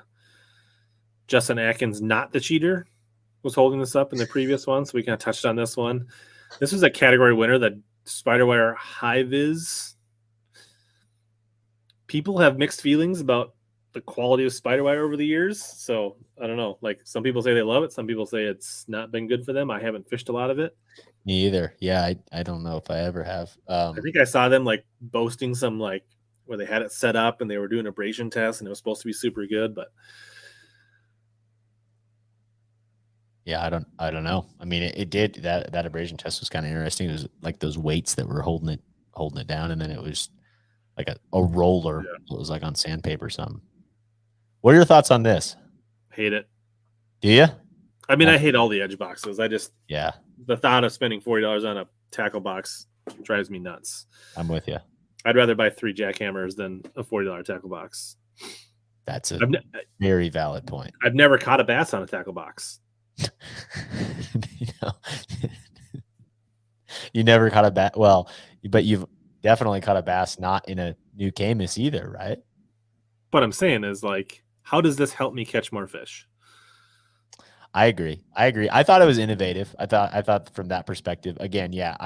Justin Atkins, not the cheater, was holding this up in the previous one. So we kind of touched on this one. This was a category winner, the Spiderwire High Vis. People have mixed feelings about the quality of Spiderwire over the years. So I don't know. Like some people say they love it. Some people say it's not been good for them. I haven't fished a lot of it. Me either. Yeah, I don't know if I ever have. I think I saw them like boasting some like where they had it set up and they were doing abrasion tests and it was supposed to be super good, but yeah, I don't know. I mean, it did that abrasion test was kind of interesting. It was like those weights that were holding it down, and then it was like a roller. Yeah. It was like on sandpaper or something. What are your thoughts on this? Hate it. Do you? I mean, I hate all the edge boxes. Yeah. The thought of spending $40 on a tackle box drives me nuts. I'm with you. I'd rather buy 3 jackhammers than a $40 tackle box. That's a very valid point. I've never caught a bass on a tackle box. You never caught a bass. Well, but you've definitely caught a bass not in a new Camus either, right? What I'm saying is, like, how does this help me catch more fish? I agree. I thought it was innovative. I thought from that perspective, again, yeah,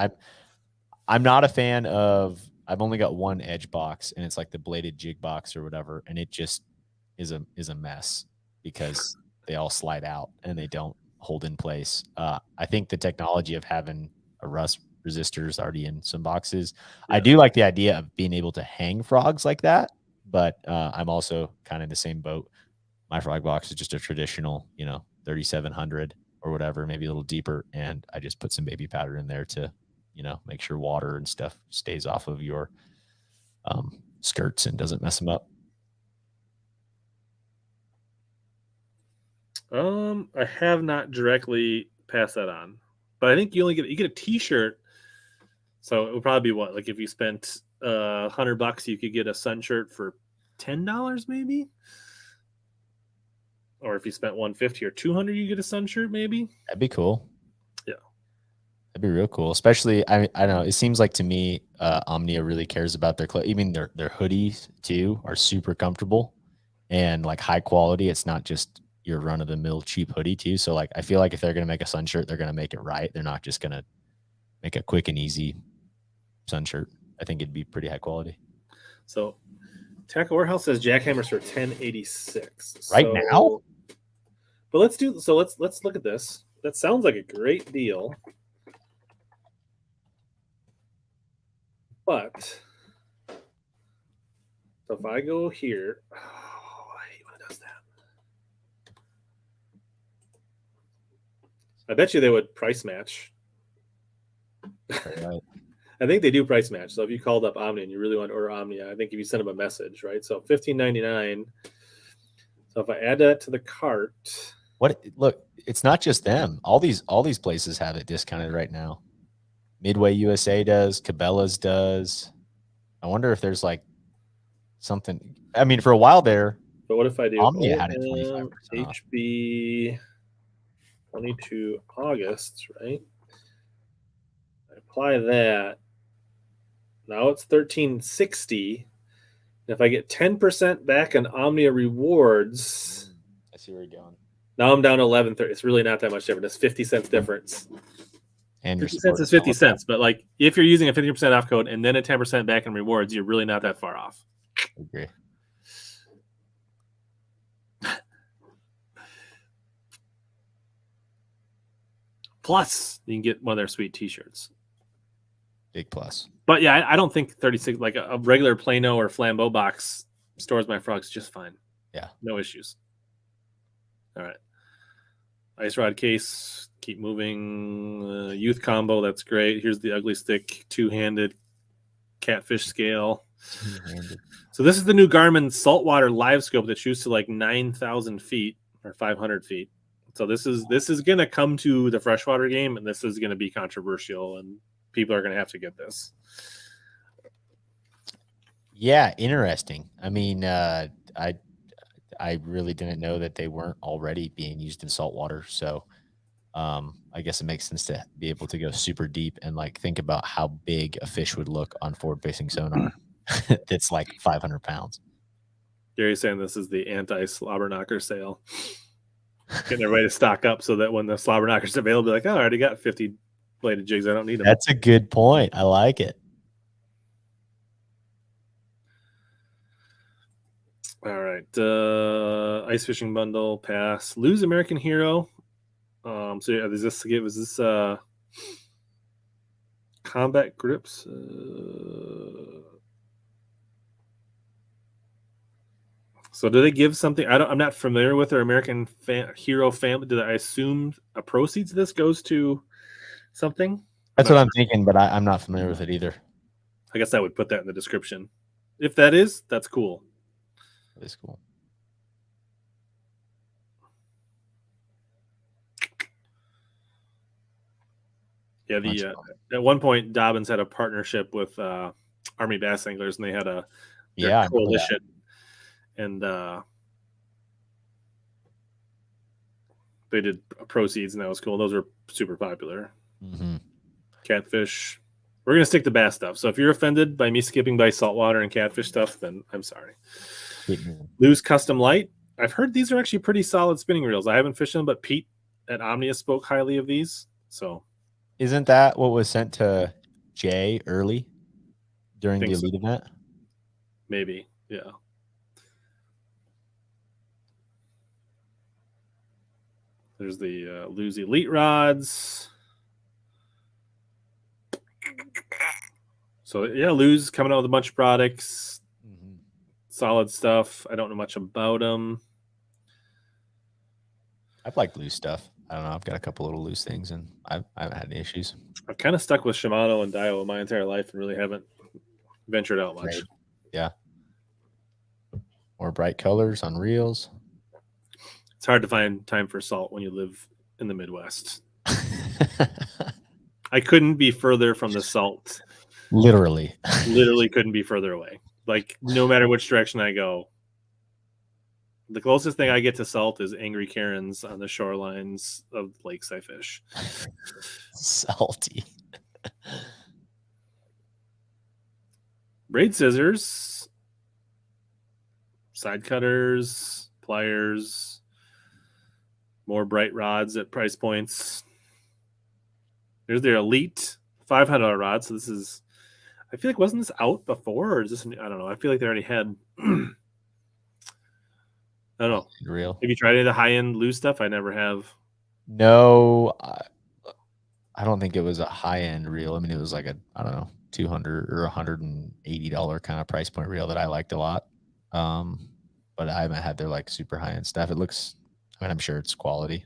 I'm not a fan of. I've only got one edge box, and it's like the bladed jig box or whatever, and it just is a mess because they all slide out and they don't hold in place. I think the technology of having a rust resistor is already in some boxes. Yeah. I do like the idea of being able to hang frogs like that, but I'm also kind of in the same boat. My frog box is just a traditional, 3,700 or whatever, maybe a little deeper, and I just put some baby powder in there to, make sure water and stuff stays off of your skirts and doesn't mess them up. I have not directly passed that on, but I think you get a T-shirt, so it would probably be what, like if you spent $100, you could get a sun shirt for $10 maybe, or if you spent $150 or $200, you get a sun shirt maybe. That'd be cool. Yeah, that'd be real cool. Especially, I don't know. It seems like to me, Omnia really cares about their clothes. Even their hoodies too are super comfortable and like high quality. It's not just your run-of-the-mill cheap hoodie too. So like I feel like if they're gonna make a sun shirt, they're gonna make it right. They're not just gonna make a quick and easy sun shirt. I think it'd be pretty high quality. So Tackle Warehouse says jackhammers for $10.86 right now. But let's look at this. That sounds like a great deal. But so if I go here, I hate when it does that. I bet you they would price match. Right. I think they do price match. So if you called up Omnia and you really want to order Omnia, I think if you send them a message, right? So $15.99. So if I add that to the cart, look, it's not just them. All these places have it discounted right now. Midway USA does, Cabela's does. I wonder if there's like something. I mean, for a while there. But what if I do Omnia had it 25% HB 22 August, right? I apply that. Now it's $13.60. If I get 10% back on Omnia rewards, I see where you're going. Now I'm down to $11.30. It's really not that much different. It's 50 cents difference. and your 50 cents is 50 cents, but like if you're using a 50% off code and then a 10% back in rewards, you're really not that far off. I agree. Plus, you can get one of their sweet T-shirts. Big plus. But yeah, I don't think 36, like a regular Plano or Flambeau box stores my frogs just fine. Yeah. No issues. All right. Ice rod case, keep moving. Youth combo, that's great. Here's the ugly stick, two-handed catfish scale. Two-handed. So this is the new Garmin Saltwater Livescope that shoots to like 9,000 feet or 500 feet. So this is going to come to the freshwater game, and this is going to be controversial, and people are going to have to get this. Yeah, interesting. I mean, I really didn't know that they weren't already being used in saltwater. So I guess it makes sense to be able to go super deep and like think about how big a fish would look on forward-facing sonar. That's like 500 pounds. Gary's saying this is the anti-slobber knocker sale. Getting everybody to stock up so that when the slobber knocker's available, like, oh, I already got 50 bladed jigs. I don't need them. That's a good point. I like it. All right. Ice fishing bundle, pass. Lose American Hero. So yeah, is this combat grips? So do they give something? I'm not familiar with their American Hero family. Did I assume a proceeds of this goes to something? That's what I'm thinking, but I'm not familiar with it either. I guess I would put that in the description. If that is, that's cool. That is cool. Yeah, at one point Dobbins had a partnership with Army Bass Anglers, and they had a coalition. And they did proceeds, and that was cool. Those were super popular. Mm-hmm. Catfish. We're going to stick to bass stuff. So if you're offended by me skipping by saltwater and catfish stuff, then I'm sorry. Lose Custom Light. I've heard these are actually pretty solid spinning reels. I haven't fished them, but Pete at Omnia spoke highly of these. So isn't that what was sent to Jay early during the Elite event? Maybe, yeah. There's the Lose Elite rods. So yeah, Lose coming out with a bunch of products. Mm-hmm. Solid stuff. I don't know much about them. I've liked Lose stuff. I don't know. I've got a couple little Lose things, and I haven't had any issues. I've kind of stuck with Shimano and Daiwa my entire life, and really haven't ventured out much. Right. Yeah. More bright colors on reels. It's hard to find time for salt when you live in the Midwest. I couldn't be further from the salt. Literally couldn't be further away. Like, no matter which direction I go, the closest thing I get to salt is angry Karens on the shorelines of lakes I fish. Salty. Braid scissors, side cutters, pliers, more bright rods at price points. There's their Elite $500 rod. So this is, I feel like, wasn't this out before, or is this? I don't know. I feel like they already had. I don't know. Real. Have you tried any of the high end Lose stuff? I never have. No, I don't think it was a high end reel. I mean, it was like I don't know, $200 or $180 kind of price point reel that I liked a lot. But I haven't had their like super high end stuff. It looks, I mean, I'm sure it's quality.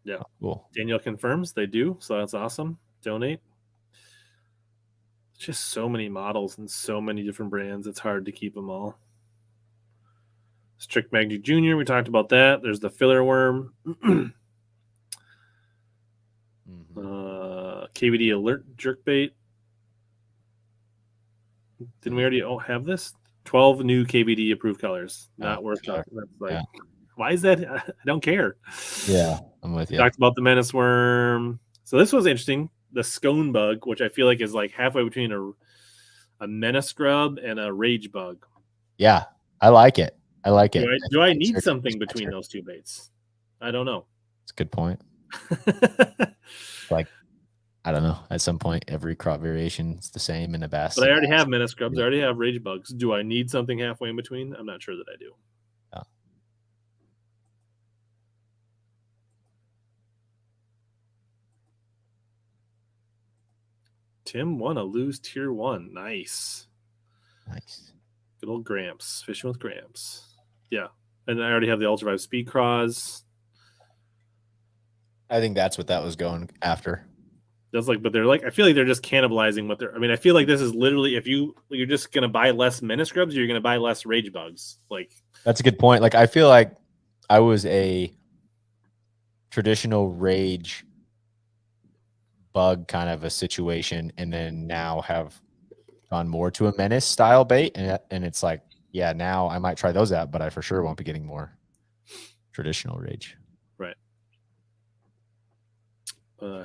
Yeah. Cool. Daniel confirms they do. So that's awesome. Donate. It's just so many models and so many different brands. It's hard to keep them all. Strict Magic Jr. We talked about that. There's the filler worm. KBD Alert Jerkbait. Didn't we already have this? 12 new KBD approved colors. Not worth talking. That's like, why is that? I don't care. Yeah, I'm with you. Talked about the Menace Worm. So this was interesting. The Scone Bug, which I feel like is like halfway between a Menace Grub and a Rage Bug. Yeah, I like it. I like it. Do I need something between those two baits? I don't know. It's a good point. Like, I don't know. At some point, every crop variation is the same in a bass. But I already have minnow scrubs. I already have rage bugs. Do I need something halfway in between? I'm not sure that I do. Yeah. Tim won a lose tier 1. Nice. Nice. Good old Gramps. Fishing with Gramps. Yeah. And I already have the Ultravive Speed Craws. I think that's what that was going after. That's like, but they're like, I feel like they're just cannibalizing what they're. I mean, I feel like this is literally if you're just gonna buy less minnow scrubs, you're gonna buy less rage bugs. Like, that's a good point. Like, I feel like I was a traditional rage bug kind of a situation, and then now have gone more to a menace style bait, and it's like, yeah, now I might try those out, but I for sure won't be getting more traditional rage. Right.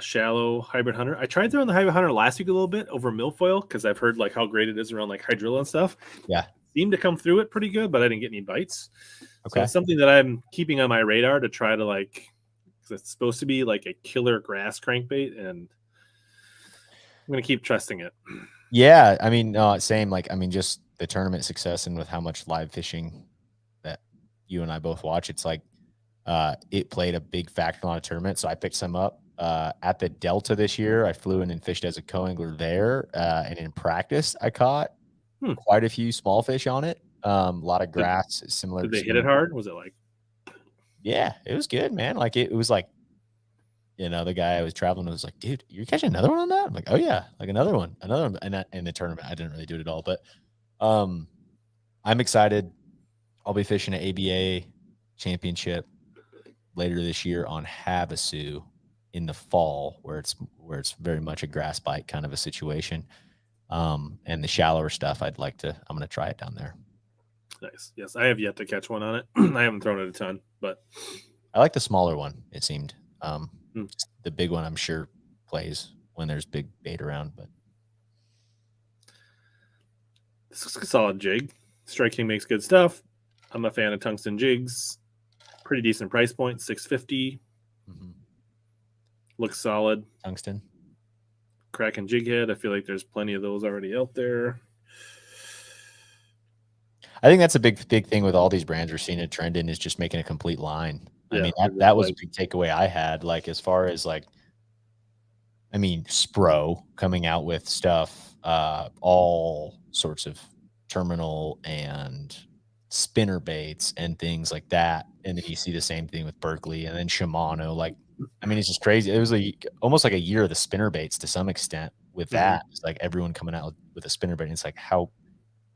Shallow hybrid hunter. I tried throwing the hybrid hunter last week a little bit over milfoil because I've heard like how great it is around like hydrilla and stuff. Yeah, seemed to come through it pretty good, but I didn't get any bites. Okay. So it's something that I'm keeping on my radar to try to like. Cause it's supposed to be like a killer grass crankbait, and I'm gonna keep trusting it. Yeah, I mean, same. Like, I mean, just the tournament success and with how much live fishing that you and I both watch, it's like it played a big factor in a lot of tournaments. So I picked some up at the Delta this year. I flew in and fished as a co-angler there, and in practice, I caught quite a few small fish on it. A lot of grass, similar. Did they hit it hard? Was it like? Yeah, it was good, man. Like it was like, you know, the guy I was traveling with was like, dude, you're catching another one on that? I'm like, oh yeah, like another one. And in the tournament, I didn't really do it at all, but I'm excited. I'll be fishing an ABA championship later this year on Havasu in the fall, where it's very much a grass bite kind of a situation. And the shallower stuff, I'm going to try it down there. Nice. Yes, I have yet to catch one on it. I haven't thrown it a ton, but I like the smaller one. It seemed the big one, I'm sure, plays when there's big bait around. But this is a solid jig. Strike King makes good stuff. I'm a fan of tungsten jigs. Pretty decent price point, $650. Looks solid. Tungsten. Kraken jig head. I feel like there's plenty of those already out there. I think that's a big thing with all these brands we're seeing a trend in is just making a complete line. Yeah, I mean, that was a big takeaway I had. Like, as far as like, I mean, Spro coming out with stuff, all sorts of terminal and spinner baits and things like that. And then you see the same thing with Berkeley and then Shimano. Like, I mean, it's just crazy. It was almost like a year of the spinner baits to some extent with that. It's like everyone coming out with a spinner bait. And it's like, how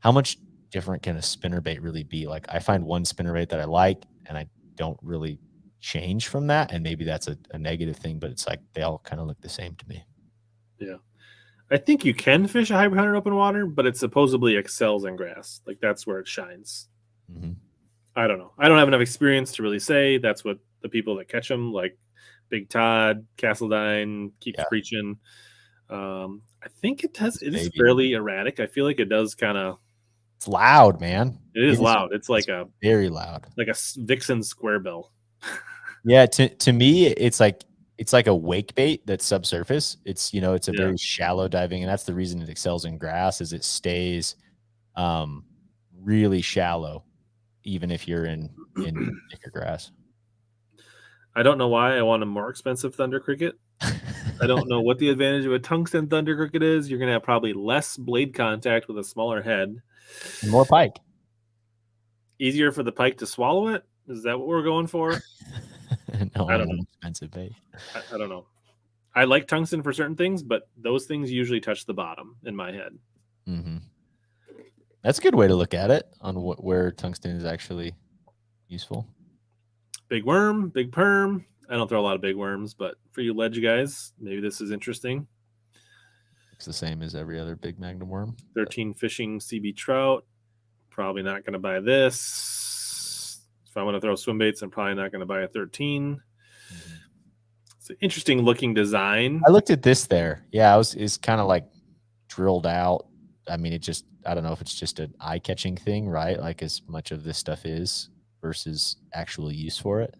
much different can a spinnerbait really be? Like, I find one spinnerbait that I like and I don't really change from that, and maybe that's a negative thing, but it's like they all kind of look the same to me. Yeah, I think you can fish a hybrid hunter open water, but it supposedly excels in grass. Like, that's where it shines. I don't know. I don't have enough experience to really say. That's what the people that catch them, like Big Todd, Castledine, keep preaching. I think it is fairly erratic. I feel like it does kind of. It's loud, man. It is loud. It's like very loud, like a Vixen square bill. Yeah, to me, it's like a wake bait that's subsurface. It's, you know, it's a very shallow diving, and that's the reason it excels in grass, is it stays really shallow, even if you're in thicker grass. I don't know why I want a more expensive Thunder Cricket. I don't know what the advantage of a tungsten Thunder Cricket is. You're gonna have probably less blade contact with a smaller head. And more pike. Easier for the pike to swallow it? Is that what we're going for? No, I don't know. Expensive bait. I don't know. I like tungsten for certain things, but those things usually touch the bottom in my head. That's a good way to look at it, on where tungsten is actually useful. Big worm, big perm. I don't throw a lot of big worms, but for you ledge guys, maybe this is interesting. It's the same as every other big magnum worm. 13 fishing CB trout. Probably not going to buy this. If I'm going to throw swim baits, I'm probably not going to buy a 13. It's an interesting looking design. I looked at this there. Yeah, it's kind of like drilled out. I mean, I don't know if it's just an eye-catching thing, right? Like, as much of this stuff is versus actual use for it.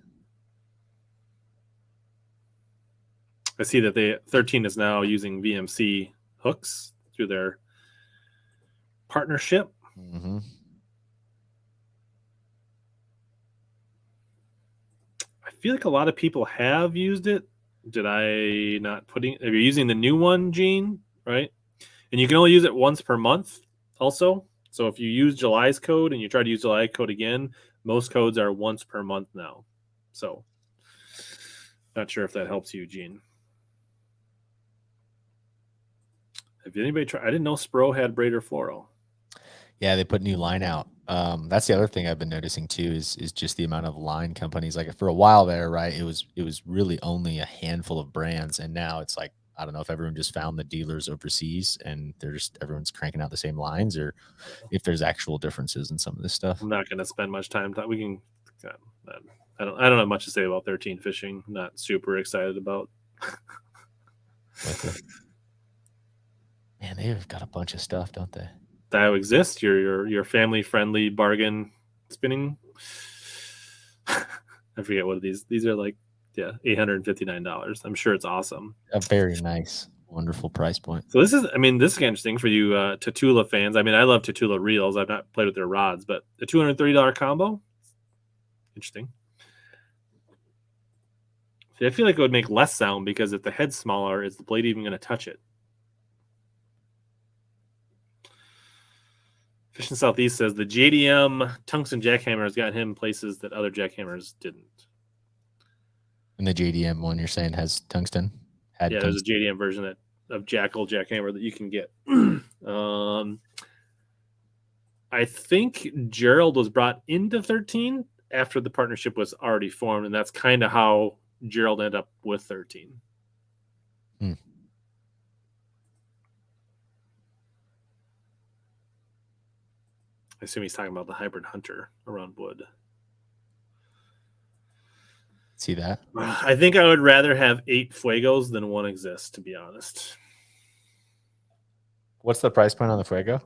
I see that 13 is now using VMC hooks through their partnership. Mm-hmm. I feel like a lot of people have used it. Did I not putting? If you're using the new one, Gene, right? And you can only use it once per month, also. So if you use July's code and you try to use July code again, most codes are once per month now. So, not sure if that helps you, Gene. Have anybody tried? I didn't know Spro had braid or floral. Yeah, they put new line out. That's the other thing I've been noticing too is just the amount of line companies. Like for a while there, right? It was really only a handful of brands, and now it's like I don't know if everyone just found the dealers overseas and everyone's cranking out the same lines, or if there's actual differences in some of this stuff. I'm not going to spend much time. We can. I don't have much to say about 13 fishing. I'm not super excited about. Man, they've got a bunch of stuff, don't they? That exists. Your family friendly bargain spinning. I forget what these are like. Yeah, $859. I'm sure it's awesome. A very nice, wonderful price point. So this is interesting for you Tatula fans. I mean, I love Tatula reels. I've not played with their rods, but the $230 combo, interesting. See, I feel like it would make less sound because if the head's smaller, is the blade even going to touch it? Fishing Southeast says the JDM Tungsten Jackhammer has got him places that other jackhammers didn't. And the JDM one you're saying has tungsten? There's a JDM version of Jackal Jackhammer that you can get. I think Gerald was brought into 13 after the partnership was already formed, and that's kind of how Gerald ended up with 13. I assume he's talking about the hybrid hunter around wood. See that? I think I would rather have 8 Fuegos than one exist, to be honest. What's the price point on the Fuego?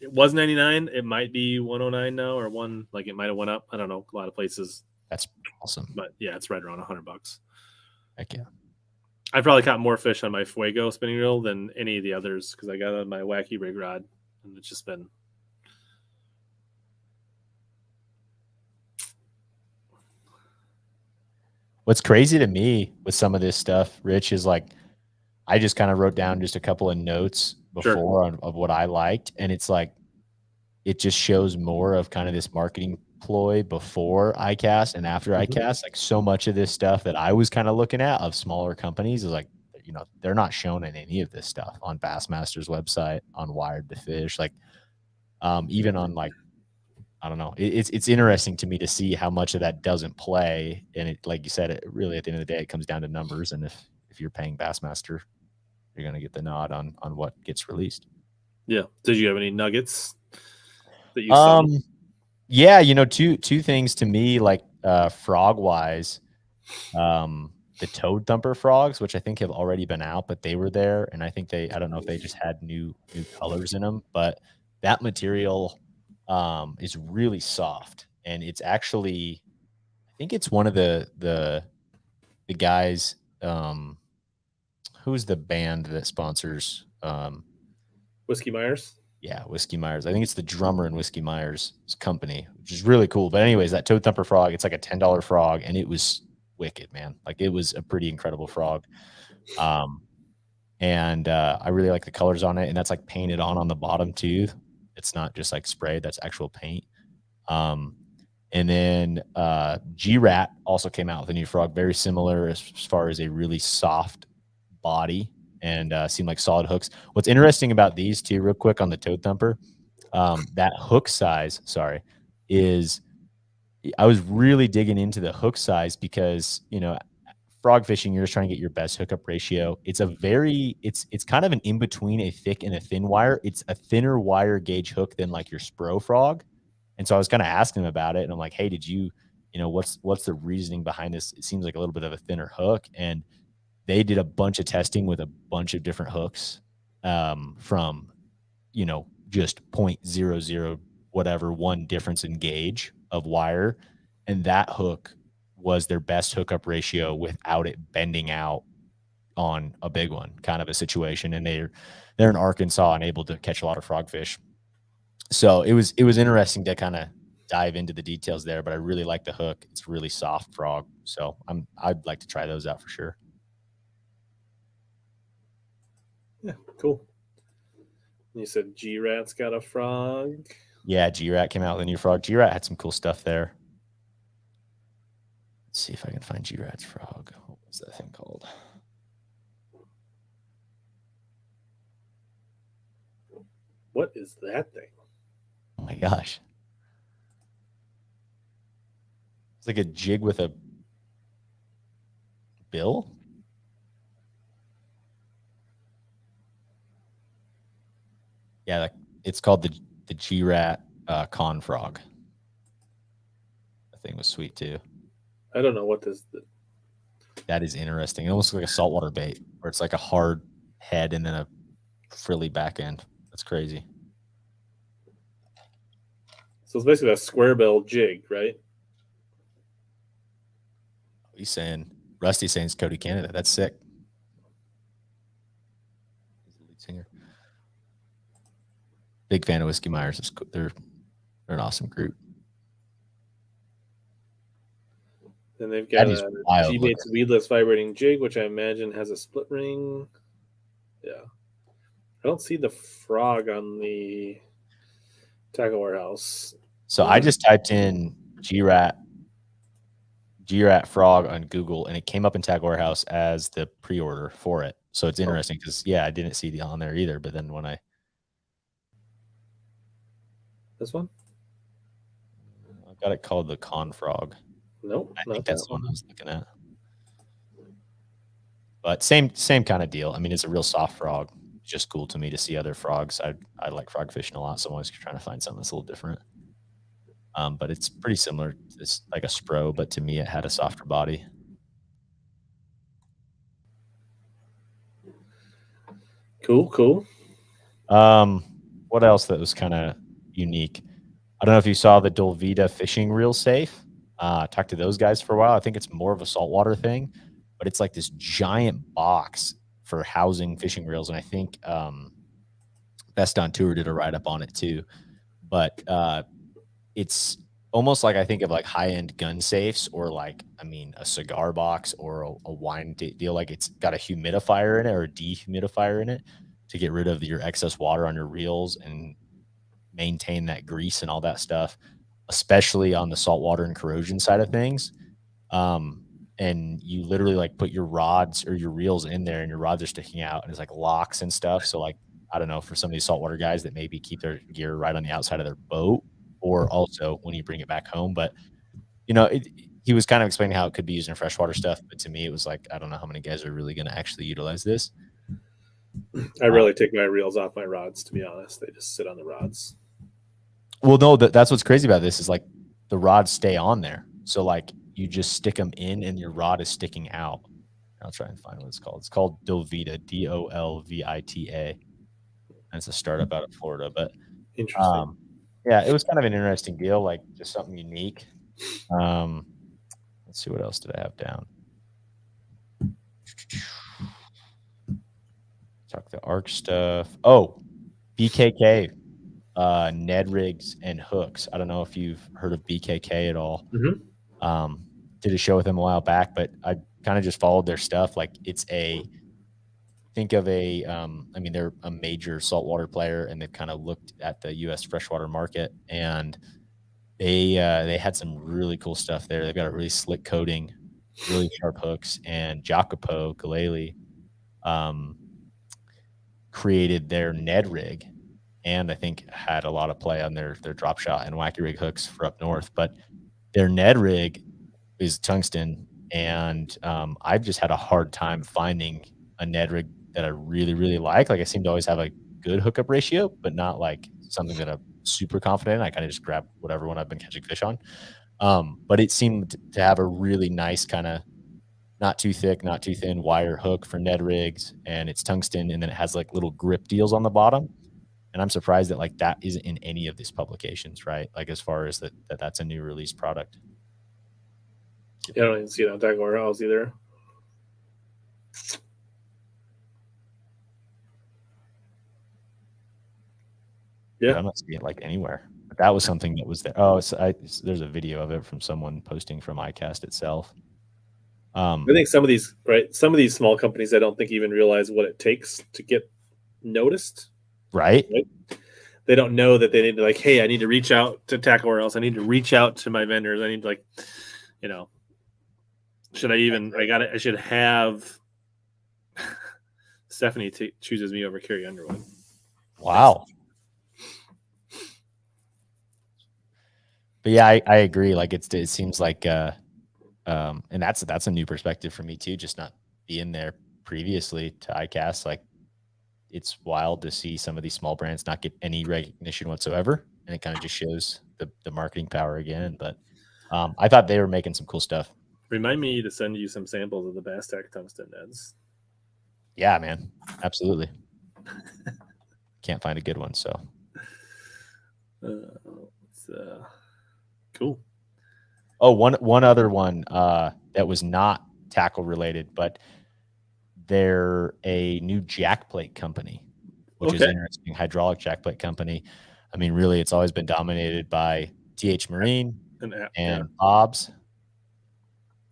It was 99. It might be 109 now, or it might have went up. I don't know. A lot of places. That's awesome. But yeah, it's right around $100. Heck yeah. I probably caught more fish on my Fuego spinning reel than any of the others because I got on my wacky rig rod, and it's just been. What's crazy to me with some of this stuff, Rich, is like I just kind of wrote down just a couple of notes before of what I liked, and it's like it just shows more of kind of this marketing ploy before Icast and after Icast. Like so much of this stuff that I was kind of looking at of smaller companies is like, they're not shown in any of this stuff on Bassmaster's website, on Wired to Fish, like even on like, I don't know. It's interesting to me to see how much of that doesn't play. And it, like you said, it really at the end of the day, it comes down to numbers. And if you're paying Bassmaster, you're going to get the nod on what gets released. Yeah. Did you have any nuggets that you saw? Yeah, two things to me, like frog wise, the Toad Thumper frogs, which I think have already been out, but they were there, and I think I don't know if they just had new colors in them, but that material is really soft, and it's actually, I think it's one of the guys, who's the band that sponsors Whiskey Myers? Yeah, Whiskey Myers. I think it's the drummer in Whiskey Myers' company, which is really cool. But anyways, that Toad Thumper frog, it's like a $10 frog, and it was wicked, man. Like it was a pretty incredible frog. And I really like the colors on it, and that's like painted on the bottom too. It's not just like sprayed, that's actual paint. And then G-Rat also came out with a new frog, very similar as far as a really soft body, and seem like solid hooks. What's interesting about these two, real quick on the Toad Thumper, that hook size, is I was really digging into the hook size because, frog fishing, you're just trying to get your best hookup ratio. It's it's kind of an in-between a thick and a thin wire. It's a thinner wire gauge hook than like your Spro frog. And so I was kind of asking him about it, and I'm like, hey, did you, what's the reasoning behind this? It seems like a little bit of a thinner hook. And they did a bunch of testing with a bunch of different hooks, from, just 0.00 whatever, one difference in gauge of wire. And that hook was their best hookup ratio without it bending out on a big one, kind of a situation. And they're in Arkansas and able to catch a lot of frogfish. So it was interesting to kind of dive into the details there, but I really like the hook. It's really soft frog. So I'd like to try those out for sure. Yeah, cool. You said G-Rat's got a frog. Yeah, G-Rat came out with a new frog. G-Rat had some cool stuff there. Let's see if I can find G-Rat's frog. What was that thing called? What is that thing? Oh my gosh. It's like a jig with a bill. Yeah, it's called the G-Rat con frog. That thing was sweet too. I don't know what this. That is interesting. It almost looks like a saltwater bait, where it's like a hard head and then a frilly back end. That's crazy. So it's basically a square bill jig, right? He's saying Rusty's saying it's Cody Canada. That's sick. He's the lead singer. Big fan of Whiskey Myers. They're an awesome group. Then they've got a G-Baits weedless vibrating jig, which I imagine has a split ring. Yeah. I don't see the frog on the tackle warehouse. So I just typed in G-Rat frog on Google, and it came up in tackle warehouse as the pre-order for it. So it's interesting because, yeah, I didn't see the on there either. But then when I... This one? I've got it called the Con Frog. Nope. I think that's the one I was looking at. But same kind of deal. I mean, it's a real soft frog. It's just cool to me to see other frogs. I like frog fishing a lot, so I'm always trying to find something that's a little different. But it's pretty similar. It's like a Spro, but to me, it had a softer body. Cool. What else that was kind of unique? I don't know if you saw the Dolvita fishing reel safe. Talked to those guys for a while. I think it's more of a saltwater thing, but it's like this giant box for housing fishing reels. And I think Best on Tour did a write-up on it too. But it's almost like I think of like high-end gun safes or like, I mean, a cigar box or a wine deal. Like it's got a humidifier in it or a dehumidifier in it to get rid of your excess water on your reels and maintain that grease and all that stuff, especially on the saltwater and corrosion side of things. And you literally like put your rods or your reels in there and your rods are sticking out and it's like locks and stuff. So like, I don't know, for some of these saltwater guys that maybe keep their gear right on the outside of their boat or also when you bring it back home. But, you know, he was kind of explaining how it could be used in freshwater stuff. But to me, it was like, I don't know how many guys are really going to actually utilize this. I rarely take my reels off my rods, to be honest. They just sit on the rods. Well, no, that's what's crazy about this is like the rods stay on there. So like you just stick them in and your rod is sticking out. I'll try and find what it's called. It's called Dolvita, Dolvita. And it's a startup out of Florida. But interesting. Yeah, it was kind of an interesting deal, like just something unique. Let's see, what else did I have down? Talk the ARC stuff. Oh, BKK. Ned rigs and hooks. I don't know if you've heard of BKK at all. Mm-hmm. Did a show with them a while back, but I kind of just followed their stuff. Like it's think of I mean, they're a major saltwater player and they've kind of looked at the U.S. freshwater market and they had some really cool stuff there. They've got a really slick coating, really sharp hooks, and Jacopo Galeli created their Ned rig. And I think had a lot of play on their drop shot and wacky rig hooks for up north. But their Ned rig is tungsten, and I've just had a hard time finding a Ned rig that I really, really like. Like I seem to always have a good hookup ratio, but not like something that I'm super confident in. I kind of just grab whatever one I've been catching fish on. But it seemed to have a really nice kind of not too thick, not too thin wire hook for Ned rigs, and it's tungsten, and then it has like little grip deals on the bottom. And I'm surprised that like that isn't in any of these publications, right? Like as far as that's a new release product. Yeah, I don't even see it on Tackle Warehouse either. Yeah, I'm not seeing it like anywhere. But that was something that was there. Oh, there's a video of it from someone posting from Icast itself. I think some of these small companies, I don't think even realize what it takes to get noticed. Right? They don't know that they need to, like, hey, I need to reach out to Tackle Warehouse. I need to reach out to my vendors. I need to, like, you know, I should have Stephanie chooses me over Carrie Underwood. Wow. But yeah, I agree. Like it seems like, and that's a new perspective for me too. Just not being there previously to Icast. Like it's wild to see some of these small brands not get any recognition whatsoever, and it kind of just shows the marketing power again. But I thought they were making some cool stuff. Remind me to send you some samples of the Ballistic tungsten Neds. Yeah, man, absolutely. Can't find a good one, so. Cool. Oh, one other one that was not tackle related, but they're a new jack plate company, which is interesting. Hydraulic jack plate company. I mean, really, it's always been dominated by TH Marine and Bob's,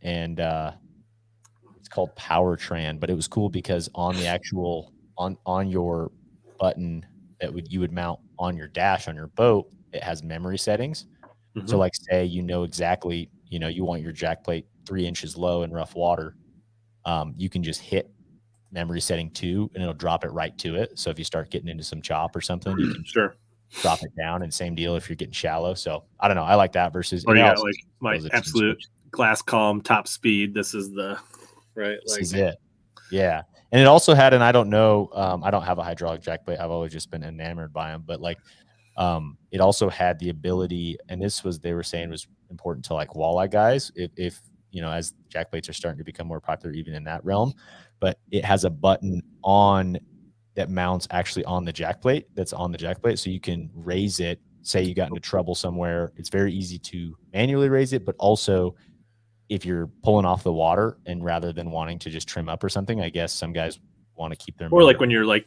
and it's called Powertran. But it was cool because on the actual on your button that you would mount on your dash on your boat, it has memory settings. Mm-hmm. So like say, exactly, you want your jack plate 3 inches low in rough water. You can just hit memory setting 2 and it'll drop it right to it. So if you start getting into some chop or something, you can drop it down, and same deal if you're getting shallow. So I don't know. I like that versus, or you got like my absolute glass calm top speed. This is the right. This is it. Yeah. And it also had, and I don't know, I don't have a hydraulic jack plate. I've always just been enamored by them, but like, it also had the ability, and they were saying was important to like walleye guys. If as jack plates are starting to become more popular even in that realm, but it has a button on that mounts actually on the jack plate. That's on the jack plate. So you can raise it. Say you got into trouble somewhere. It's very easy to manually raise it, but also if you're pulling off the water and rather than wanting to just trim up or something, I guess some guys want to keep their, or like when you're like,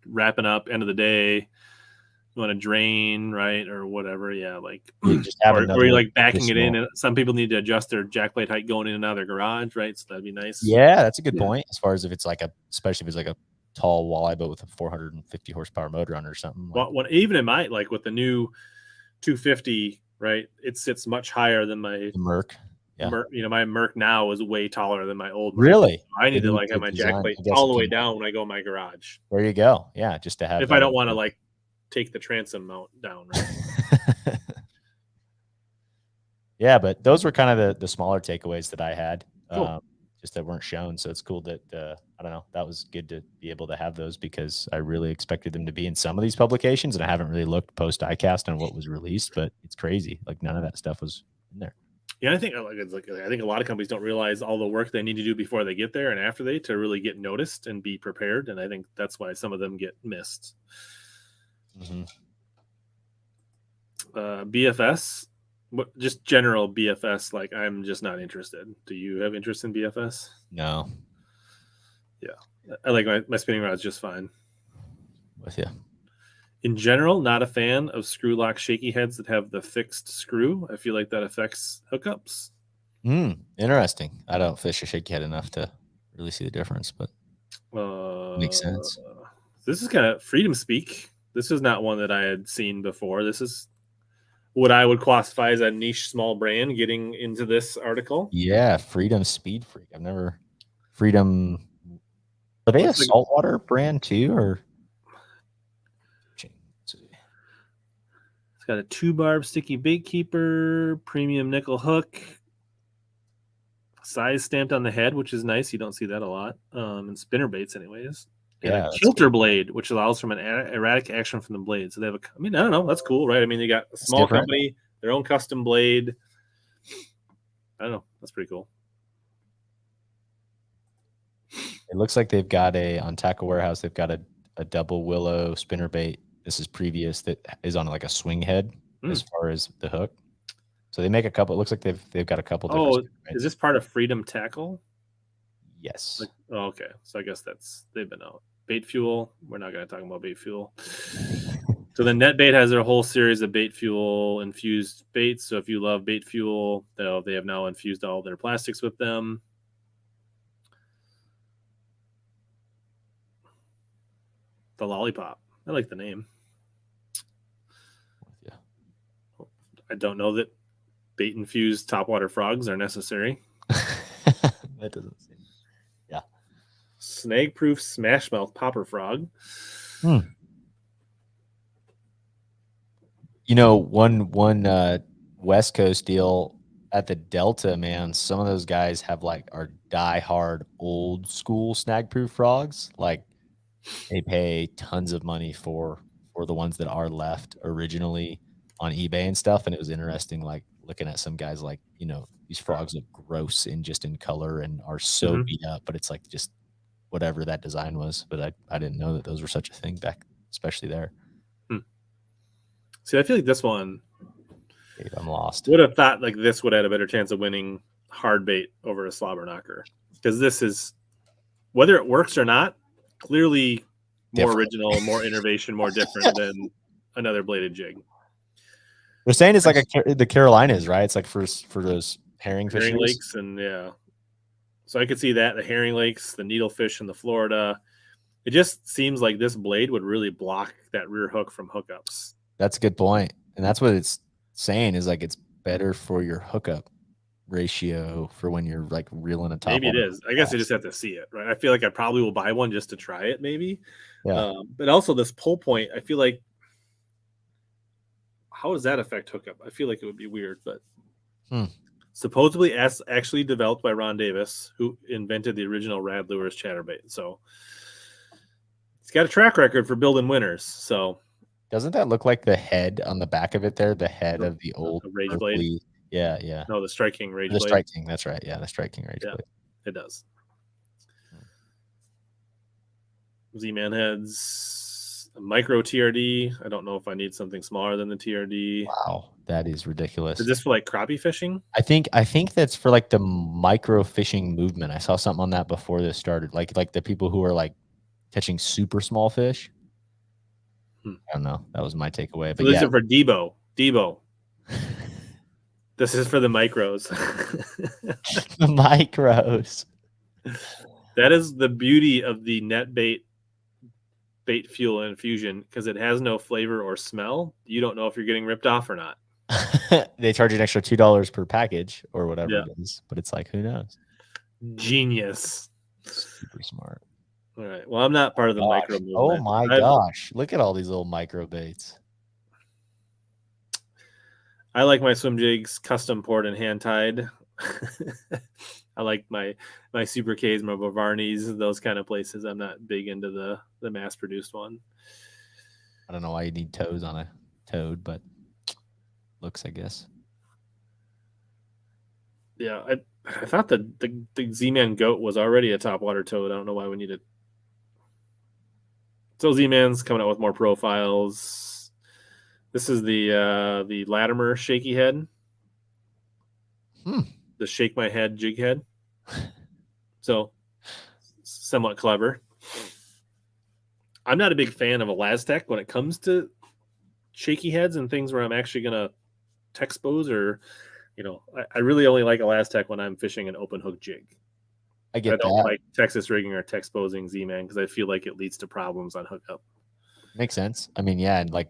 wrapping up end of the day, you want to drain, right, or whatever. Yeah, like you just have or you're like backing it in. And some people need to adjust their jack plate height going in and out of their garage, right? So that'd be nice. Yeah, that's a good point. As far as if it's like especially if it's like a tall walleye boat with a 450 horsepower motor on it or something. Well, even in my with the new 250, right? It sits much higher than my Merc. Yeah. My Merc now is way taller than my old Merc. Really? I need to have my jack plate all the way down when I go in my garage. There you go. Yeah, just to have. If I don't want to take the transom mount down. Right? Yeah, but those were kind of the smaller takeaways that I had, cool. Just that weren't shown. So it's cool that I don't know. That was good to be able to have those because I really expected them to be in some of these publications, and I haven't really looked post Icast on what was released. But it's crazy. Like none of that stuff was in there. Yeah, I think I think a lot of companies don't realize all the work they need to do before they get there and after to really get noticed and be prepared. And I think that's why some of them get missed. Mm-hmm. BFS, just general BFS. Like I'm just not interested. Do you have interest in BFS? No. Yeah, I like my spinning rod's just fine. With you. In general, not a fan of screw lock shaky heads that have the fixed screw. I feel like that affects hookups. Interesting. I don't fish a shaky head enough to really see the difference, but makes sense. This is kind of freedom speak. This is not one that I had seen before. This is what I would classify as a niche small brand getting into this article. Yeah, Freedom Speed Freak. I've never Freedom. Are they a saltwater brand too, or? It's got a 2-barb sticky bait keeper, premium nickel hook, size stamped on the head, which is nice. You don't see that a lot. And spinner baits, anyways. Yeah, a kilter blade, which allows from an erratic action from the blade. So they have I don't know. That's cool, right? I mean, they got a small company, their own custom blade. I don't know. That's pretty cool. It looks like they've got on Tackle Warehouse, they've got a double Willow spinnerbait. This is previous that is on like a swing head as far as the hook. So they make a couple. It looks like they've got a couple different. Oh, is this part of Freedom Tackle? Yes. Like, oh, okay. So I guess they've been out. Bait Fuel. We're not going to talk about Bait Fuel. So the NetBait has their whole series of Bait Fuel infused baits. So if you love Bait Fuel, they have now infused all their plastics with them. The Lollipop. I like the name. Yeah. I don't know that bait infused topwater frogs are necessary. That doesn't seem. Yeah. Snag proof smash mouth popper frog. You know, one West Coast deal at the Delta, man. Some of those guys are diehard old school snag proof frogs. Like they pay tons of money for the ones that are left originally on eBay and stuff. And it was interesting, like looking at some guys like, you know, these frogs look gross in color and are so beat up, but it's like just whatever that design was. But I didn't know that those were such a thing back, especially there. See, I feel like this one, Dude, I'm lost. Would have thought like this would have had a better chance of winning hard bait over a slobber knocker, because this is, whether it works or not, clearly more original, more innovation, more different than another bladed jig. They're saying it's like the Carolinas, right? It's like for those herring fisheries. Lakes, and yeah. So I could see that, the herring lakes, the needlefish in the Florida. It just seems like this blade would really block that rear hook from hookups. That's a good point. And that's what it's saying, is like it's better for your hookup ratio for when you're like reeling a top. Maybe it is. I guess you just have to see it, right? I feel like I probably will buy one just to try it, maybe. Yeah. But also this pull point, I feel like, how does that affect hookup? I feel like it would be weird, but supposedly actually developed by Ron Davis, who invented the original Rad Lures chatterbait. So he's got a track record for building winners. So doesn't that look like the head on the back of it there? The head of the old Rage Berkeley. Blade? Yeah, yeah. No, the Strike King Rage Blade. The Strike King, that's right. Yeah, the Strike King Rage Blade. It does. Z-Man heads, a micro TRD. I don't know if I need something smaller than the TRD. Wow, that is ridiculous. Is this for like crappie fishing? I think that's for like the micro fishing movement. I saw something on that before this started. Like the people who are like catching super small fish. I don't know. That was my takeaway. But so these are for Debo. This is for the micros. The micros. That is the beauty of the net bait fuel infusion, because it has no flavor or smell. You don't know if you're getting ripped off or not. They charge an extra $2 per package or whatever it is, but it's like, who knows? Genius. Super smart. All right. Well, I'm not part of the micro movement. Oh my gosh. Look at all these little micro baits. I like my swim jigs custom poured and hand tied. I like my Super Ks, my Bavarnis, those kind of places. I'm not big into the mass produced one. I don't know why you need toes on a toad, but looks, I guess. Yeah, I thought the Z-Man Goat was already a topwater toad. I don't know why we need it. So Z-Man's coming out with more profiles. This is the Latimer shaky head. The shake my head jig head. So somewhat clever. I'm not a big fan of Elastec when it comes to shaky heads and things where I'm actually gonna texpose, or I really only like Elastec when I'm fishing an open hook jig. I don't like Texas rigging or texposing Z-Man because I feel like it leads to problems on hookup. Makes sense. I mean, yeah, and like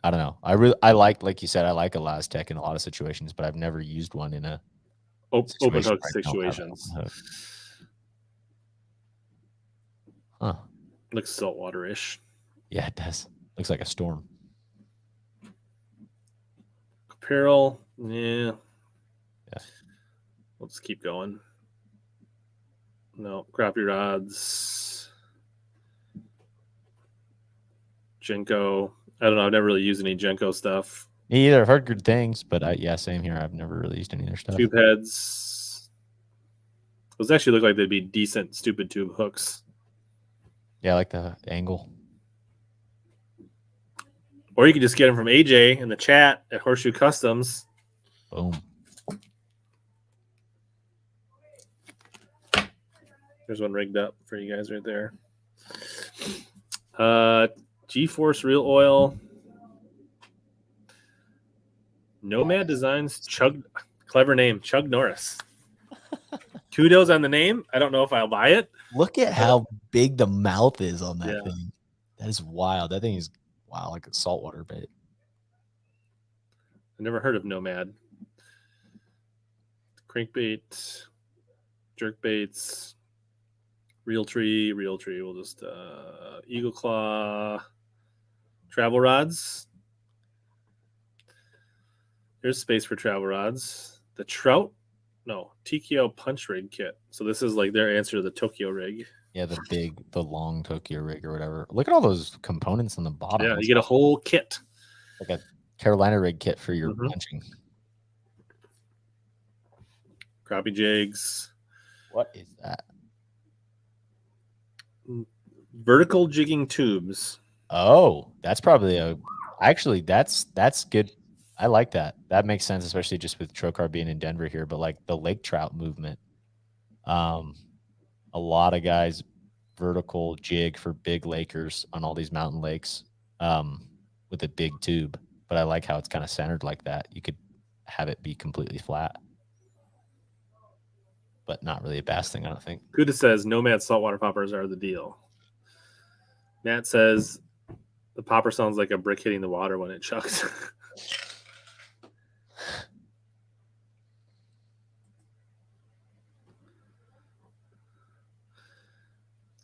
I don't know. I like you said, I like Elastec in a lot of situations, but I've never used one in a open hook situations. Huh. Looks saltwater-ish. Yeah, it does. Looks like a storm. Apparel, yeah. Let's keep going. No, crappie rods. Jenko. I don't know. I've never really used any Jenko stuff. Me either. I've heard good things, but same here. I've never really used any of their stuff. Tube heads. Those actually look like they'd be decent stupid tube hooks. Yeah, I like the angle. Or you could just get them from AJ in the chat at Horseshoe Customs. Boom. There's one rigged up for you guys right there. G-Force Real Oil. Nomad Designs Chug. Clever name, Chug Norris. Kudos on the name. I don't know if I'll buy it. Look at how big the mouth is on that Yeah. thing. That is wild. That thing is wow, like a saltwater bait. I've never heard of Nomad. Crankbait, jerk baits, real tree. We'll just Eagle Claw, travel rods. There's space for travel rods. The Trout, no, TKO punch rig kit. So this is like their answer to the Tokyo rig. Yeah, the long Tokyo rig or whatever. Look at all those components on the bottom. Yeah, you get a whole kit. Like a Carolina rig kit for your punching. Crappie jigs. What is that? Vertical jigging tubes. Oh, that's probably actually that's good. I like that. That makes sense, especially just with Trocar being in Denver here, but like the lake trout movement. A lot of guys vertical jig for big lakers on all these mountain lakes with a big tube, but I like how it's kind of centered like that. You could have it be completely flat, but not really a bass thing, I don't think. Kuda says Nomad saltwater poppers are the deal. Matt says the popper sounds like a brick hitting the water when it chucks.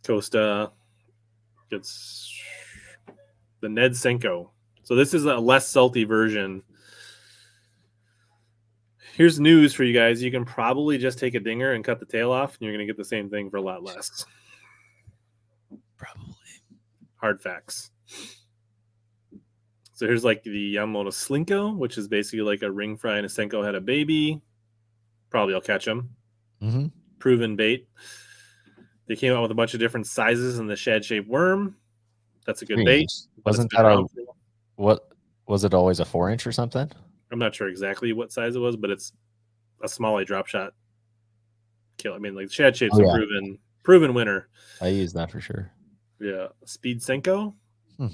Costa gets the Ned Senko. So this is a less salty version. Here's news for you guys. You can probably just take a dinger and cut the tail off, and you're going to get the same thing for a lot less. Probably. Hard facts. So here's like the Yamamoto Slinko, which is basically like a ring fry and a Senko had a baby. Probably I'll catch them. Mm-hmm. Proven bait. They came out with a bunch of different sizes in the shad-shaped worm. That's a good bait. Wasn't that what was it always a 4-inch or something? I'm not sure exactly what size it was, but it's a small drop shot kill. I mean, like shad shapes are proven winner. I use that for sure. Yeah, Speed Senko. I'm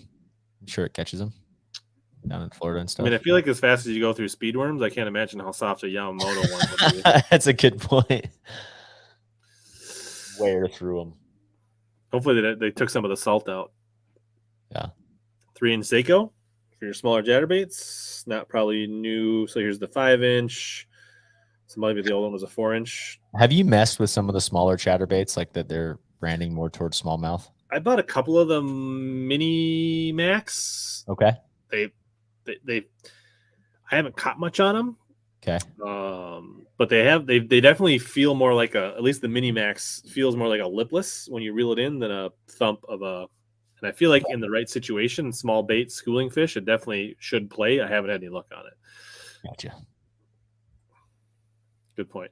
sure it catches them down in Florida and stuff. I mean, I feel like as fast as you go through speed worms, I can't imagine how soft a Yamamoto one would be. That's a good point. Where through them. Hopefully they took some of the salt out. Yeah. 3-inch Seiko for your smaller jatterbaits. Not probably new. So here's the 5-inch. So maybe the old one was a 4-inch. Have you messed with some of the smaller chatterbaits like that? They're branding more towards smallmouth. I bought a couple of the Mini Max. Okay. I haven't caught much on them. Okay. But they definitely feel more like at least the Mini Max feels more like a lipless when you reel it in than a thump of a. And I feel like in the right situation, small bait, schooling fish, it definitely should play. I haven't had any luck on it. Gotcha. Good point.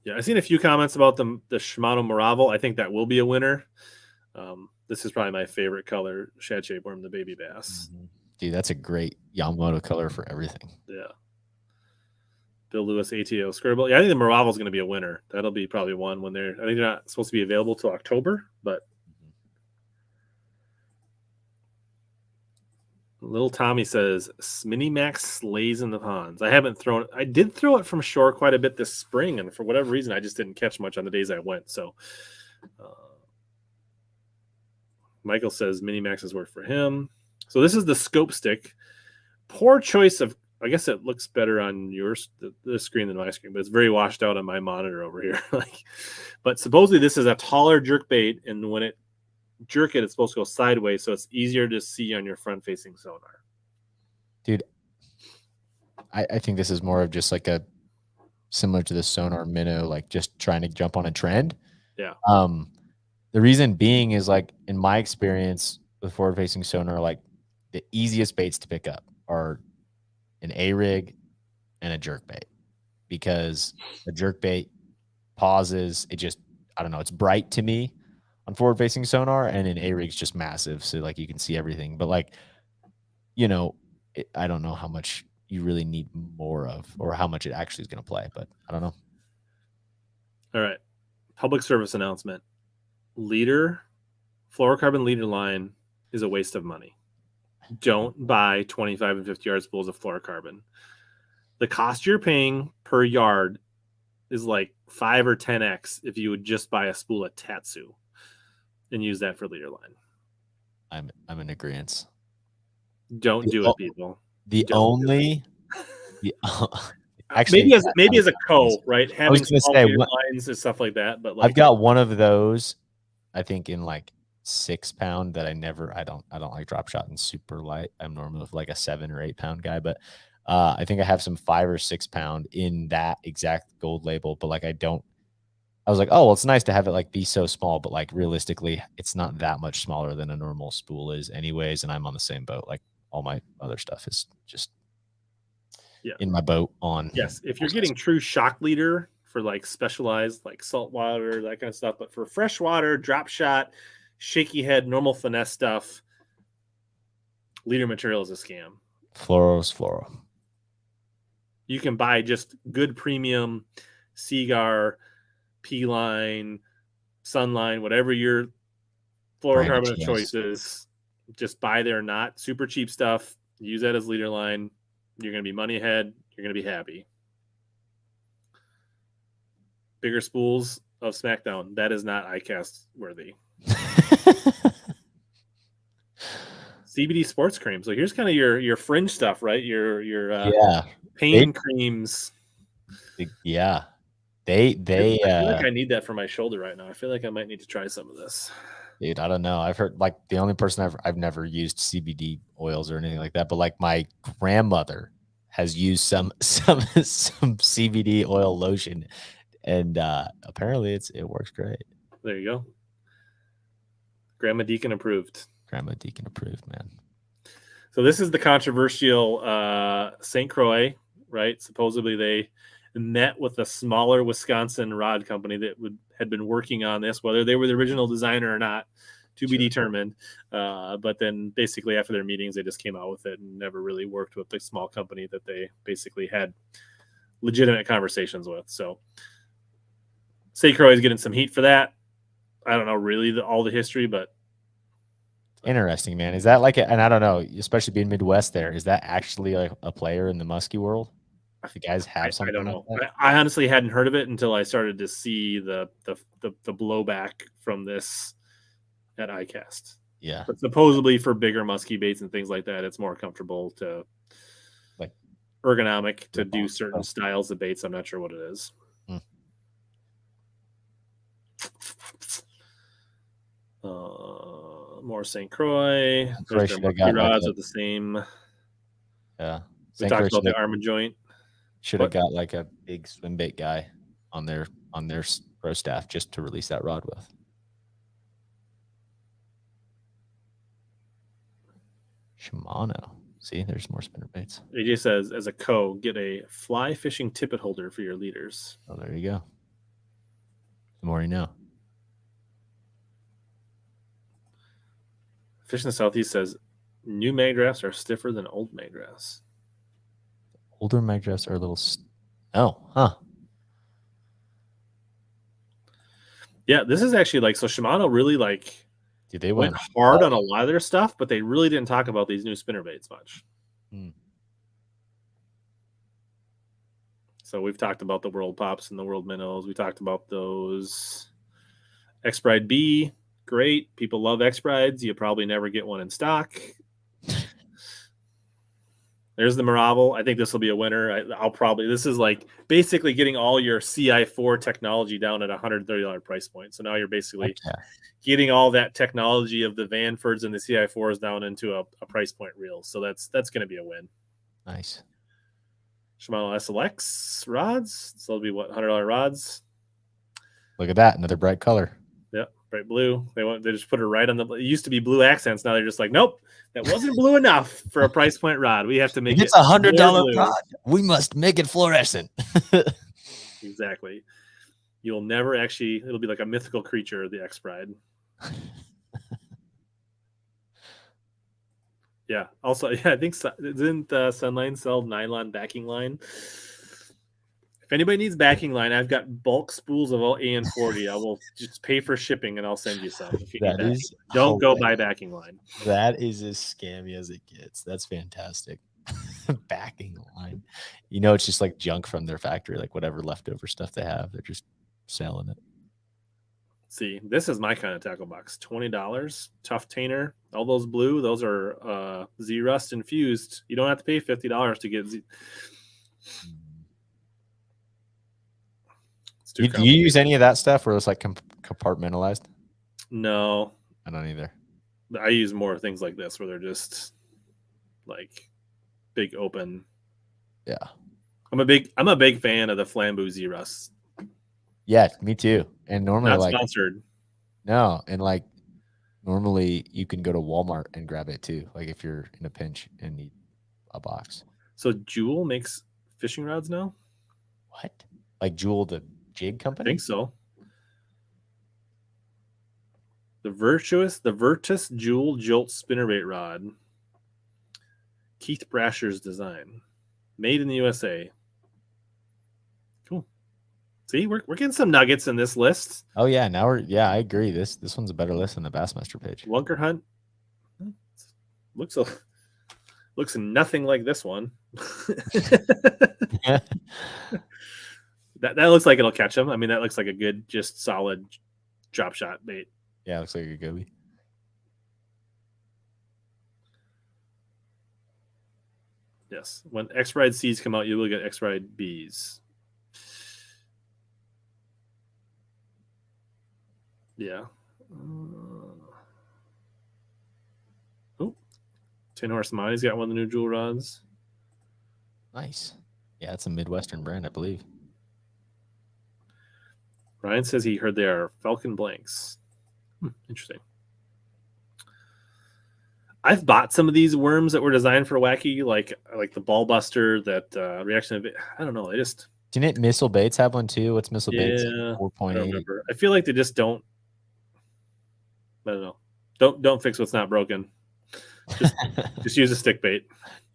Yeah, I've seen a few comments about the Shimano Moravel. I think that will be a winner. This is probably my favorite color, shad shape worm, the baby bass. Dude, that's a great Yamamoto color for everything. Yeah. Bill Lewis ATO Scribble. Yeah, I think the Moravel is going to be a winner. That'll be probably one when I think they're not supposed to be available till October, but Little Tommy says Mini Max slays in the ponds. I did throw it from shore quite a bit this spring, and for whatever reason, I just didn't catch much on the days I went. So Michael says Mini Max has worked for him. So this is the scope stick. Poor choice of, I guess it looks better on yours, the screen than my screen, but it's very washed out on my monitor over here. But supposedly this is a taller jerk bait, and when it jerk it's supposed to go sideways, so it's easier to see on your front-facing sonar. Dude, I think this is more of just like a similar to the Sonar Minnow, like just trying to jump on a trend. Yeah. The reason being is like in my experience with forward-facing sonar, like the easiest baits to pick up are an A-rig and a jerk bait, because a jerk bait pauses. It just, I don't know, it's bright to me on forward-facing sonar, and an A-rig's just massive, so like you can see everything. But like, you know, I don't know how much you really need more of, or how much it actually is going to play, but I don't know. All right. Public service announcement. Fluorocarbon leader line is a waste of money. Don't buy 25 and 50 yard spools of fluorocarbon. The cost you're paying per yard is like 5 or 10x if you would just buy a spool of Tatsu and use that for leader line. I'm in agreement. Don't do it, people. Actually, maybe as a right? Having small leader lines and stuff like that. But like, I've got one of those, I think, in like 6 pound that I don't like drop shot and super light. I'm normally like a 7 or 8 pound guy, but I think I have some 5 or 6 pound in that exact gold label, but like I was like, oh, well, it's nice to have it like be so small, but like realistically, it's not that much smaller than a normal spool is anyways. And I'm on the same boat. Like all my other stuff is just in my boat on. Yes. If you're getting true shock leader for like specialized, like saltwater, that kind of stuff, but for freshwater, drop shot, shaky head, normal finesse stuff, leader material is a scam. Fluoro. You can buy just good premium Seagar, P-line, Sunline, whatever your fluorocarbon choice is. Just buy their not super cheap stuff. Use that as leader line. You're going to be money ahead. You're going to be happy. Bigger spools of SmackDown. That is not Icast worthy. Cbd Sports Cream. So here's kind of your fringe stuff, right? Your pain creams. Yeah. I feel like I need that for my shoulder right now. I feel like I might need to try some of this. Dude, I don't know. I've heard like the only person I've never used CBD oils or anything like that, but like my grandmother has used some CBD oil lotion, and apparently it works great. There you go. Grandma Deakin approved. Grandma Deakin approved, man. So this is the controversial St. Croix, right? Supposedly they met with a smaller Wisconsin rod company that had been working on this, whether they were the original designer or not, to be determined. But then basically after their meetings, they just came out with it and never really worked with the small company that they basically had legitimate conversations with. So St. Croix is getting some heat for that. I don't know really all the history, but interesting, man. Is that like and I don't know, especially being Midwest there, is that actually like a player in the muskie world? If you guys have something, I don't know. I honestly hadn't heard of it until I started to see the blowback from this at Icast. Yeah, but supposedly for bigger muskie baits and things like that, it's more comfortable to like ergonomic to do certain styles of baits. I'm not sure what it is. More St. Croix. There's their muskie rods with the same. Yeah, we talked about the Arma joint. Should have got like a big swim bait guy on their pro staff just to release that rod with. Shimano. See, there's more spinner baits. AJ says, as a get a fly fishing tippet holder for your leaders. Oh, there you go. The more you know. Fish in the Southeast says, new mag drafts are stiffer than old mag drafts. Older mag drafts are a little. Yeah, this is actually like so. Shimano really like. Dude, they went hard on a lot of their stuff, but they really didn't talk about these new spinner baits much. So we've talked about the World Pops and the World Minnows. We talked about those X-Bride B. Great. People love X-Brides. You probably never get one in stock. There's the Moravel. I think this will be a winner. This is like basically getting all your CI4 technology down at $130 price point. So now you're basically getting all that technology of the Vanfords and the CI4s down into a price point reel. So that's going to be a win. Nice. Shimano Slx rods. So it'll be what, $100 rods. Look at that. Another bright color. Yep. Bright blue. They just put it right on it used to be blue accents. Now they're just like, nope, that wasn't blue enough for a price point rod. We have to make it's $100 rod. We must make it fluorescent. Exactly. You'll never it'll be like a mythical creature, the X-Bride. Yeah. Also, yeah, I think didn't Sunline sell nylon backing line? If anybody needs backing line, I've got bulk spools of all AN40. I will just pay for shipping and I'll send you some if you need That backing. is Don't go buy hilarious. backing line. That is as scammy as it gets. That's fantastic. Backing line. You know, it's just like junk from their factory, like whatever leftover stuff they have. They're just selling it. See, this is my kind of tackle box. $20. Tough tainer. All those blue, those are Z Rust infused. You don't have to pay $50 to get Z. Do you use any of that stuff where it's like compartmentalized? No. I don't either. I use more things like this where they're just like big open. Yeah. I'm a big fan of the Flambeau Z Rust. Yeah, me too. And normally not like sponsored. No, and like normally you can go to Walmart and grab it too. Like if you're in a pinch and need a box. So Jewel makes fishing rods now? What? Like Jewel, the jig company? I think so. The Virtus Jewel Jolt spinnerbait rod. Keith Brasher's design. Made in the USA. Cool. See, we're getting some nuggets in this list. Oh yeah, now I agree. This one's a better list than the Bassmaster page. Lunker Hunt. Looks nothing like this one. That looks like it'll catch him. I mean, that looks like a good, just solid drop shot bait. Yeah, looks like a goby. Yes. When X-Ride C's come out, you will get X-Ride B's. Yeah. Oh, 10 Horse Mighty's got one of the new jewel rods. Nice. Yeah, it's a Midwestern brand, I believe. Ryan says he heard they are Falcon Blanks. Interesting. I've bought some of these worms that were designed for wacky, like the Ball Buster, that reaction of it. I don't know. They just didn't Missile Baits have one too? What's Missile Baits? 4.8. I feel like they just don't. I don't know. Don't fix what's not broken. Just use a stick bait.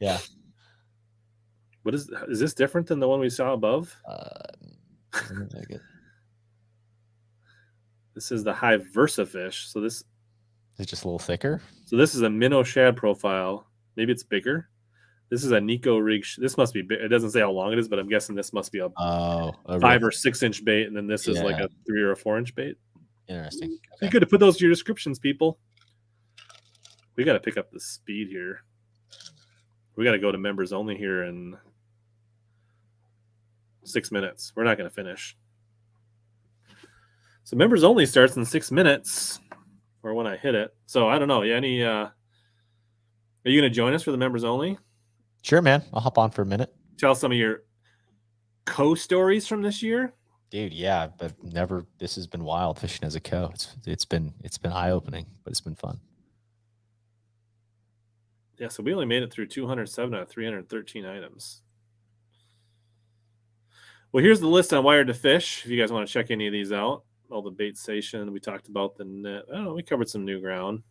Yeah. What is this different than the one we saw above? This is the Hive Versafish. So this is just a little thicker. So this is a minnow shad profile. Maybe it's bigger. This is a Nico rig. This must be big. It doesn't say how long it is, but I'm guessing this must be a 5 or 6 inch bait, and then this is like a 3 or a 4 inch bait. Interesting. Okay. You could have put those to your descriptions, people. We got to pick up the speed here. We got to go to members only here in 6 minutes. We're not going to finish. So members only starts in 6 minutes, or when I hit it. So I don't know. Are you going to join us for the members only? Sure, man. I'll hop on for a minute. Tell some of your co-stories from this year. Dude, yeah, but this has been wild fishing as a co. It's been eye-opening, but it's been fun. Yeah, so we only made it through 207 out of 313 items. Well, here's the list on Wired to Fish. If you guys want to check any of these out, all the bait station, we talked about the net. I don't know, we covered some new ground.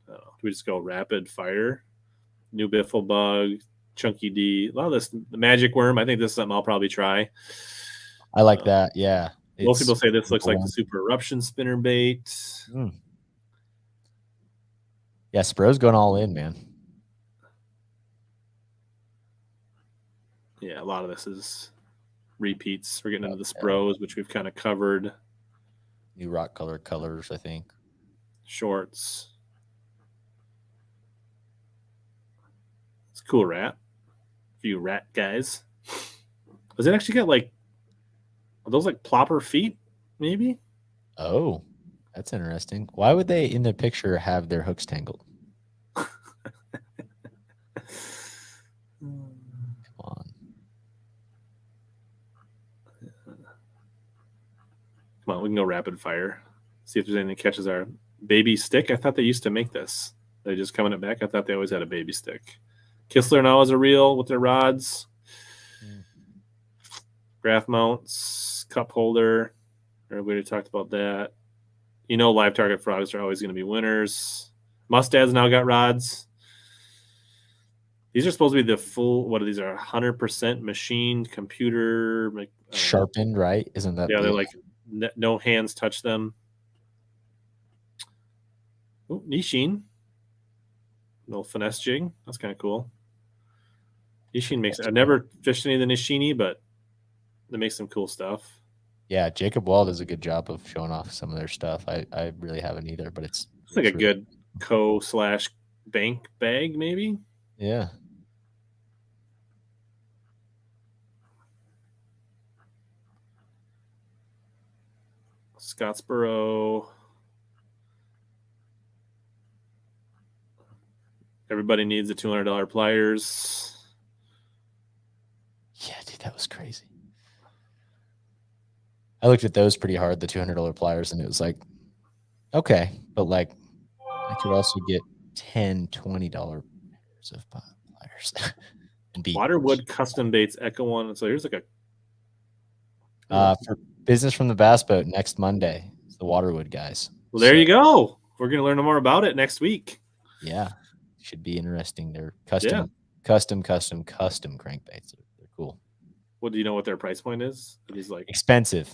Do we just go rapid fire? New Biffle Bug, Chunky D, a lot of this, the magic worm. I think this is something I'll probably try. I like that. Yeah. Most people say this looks like the Super Eruption spinner bait. Yeah, Spro's going all in, man. Yeah, a lot of this is repeats. We're getting into the Spros, which we've kind of covered. New rock colors, I think. Shorts. It's a cool rat. A few rat guys. Does it actually got like, are those like plopper feet, maybe? Oh, that's interesting. Why would they in the picture have their hooks tangled? Come on. Come on, we can go rapid fire. See if there's anything that catches our baby stick. I thought they used to make this. They're just coming it back. I thought they always had a baby stick. Kistler now is a reel with their rods. Graph mounts, cup holder. Everybody talked about that. You know, live target frogs are always going to be winners. Mustad's now got rods. These are supposed to be the full. What are these? Are 100% machine computer sharpened, right? Isn't that? Yeah, they're like no hands touch them. Oh, Nishin. Little finesse jig. That's kind of cool. Nishin makes. I've never fished any of the Nishini, but they make some cool stuff. Yeah, Jacob Wall does a good job of showing off some of their stuff. I really haven't either, but it's like a really good co/bank bag, maybe. Yeah. Scottsboro. Everybody needs the $200 pliers. Yeah, dude, that was crazy. I looked at those pretty hard, the $200 pliers, and it was like, okay, but like I could also get $10, $20 pairs of pliers and be Waterwood Custom Baits Echo One. So here's like a for business from the bass boat next Monday. It's the Waterwood guys. Well, there you go. We're gonna learn more about it next week. Yeah, should be interesting. They're custom crankbaits. They're cool. What do you know what their price point is? Are these like expensive?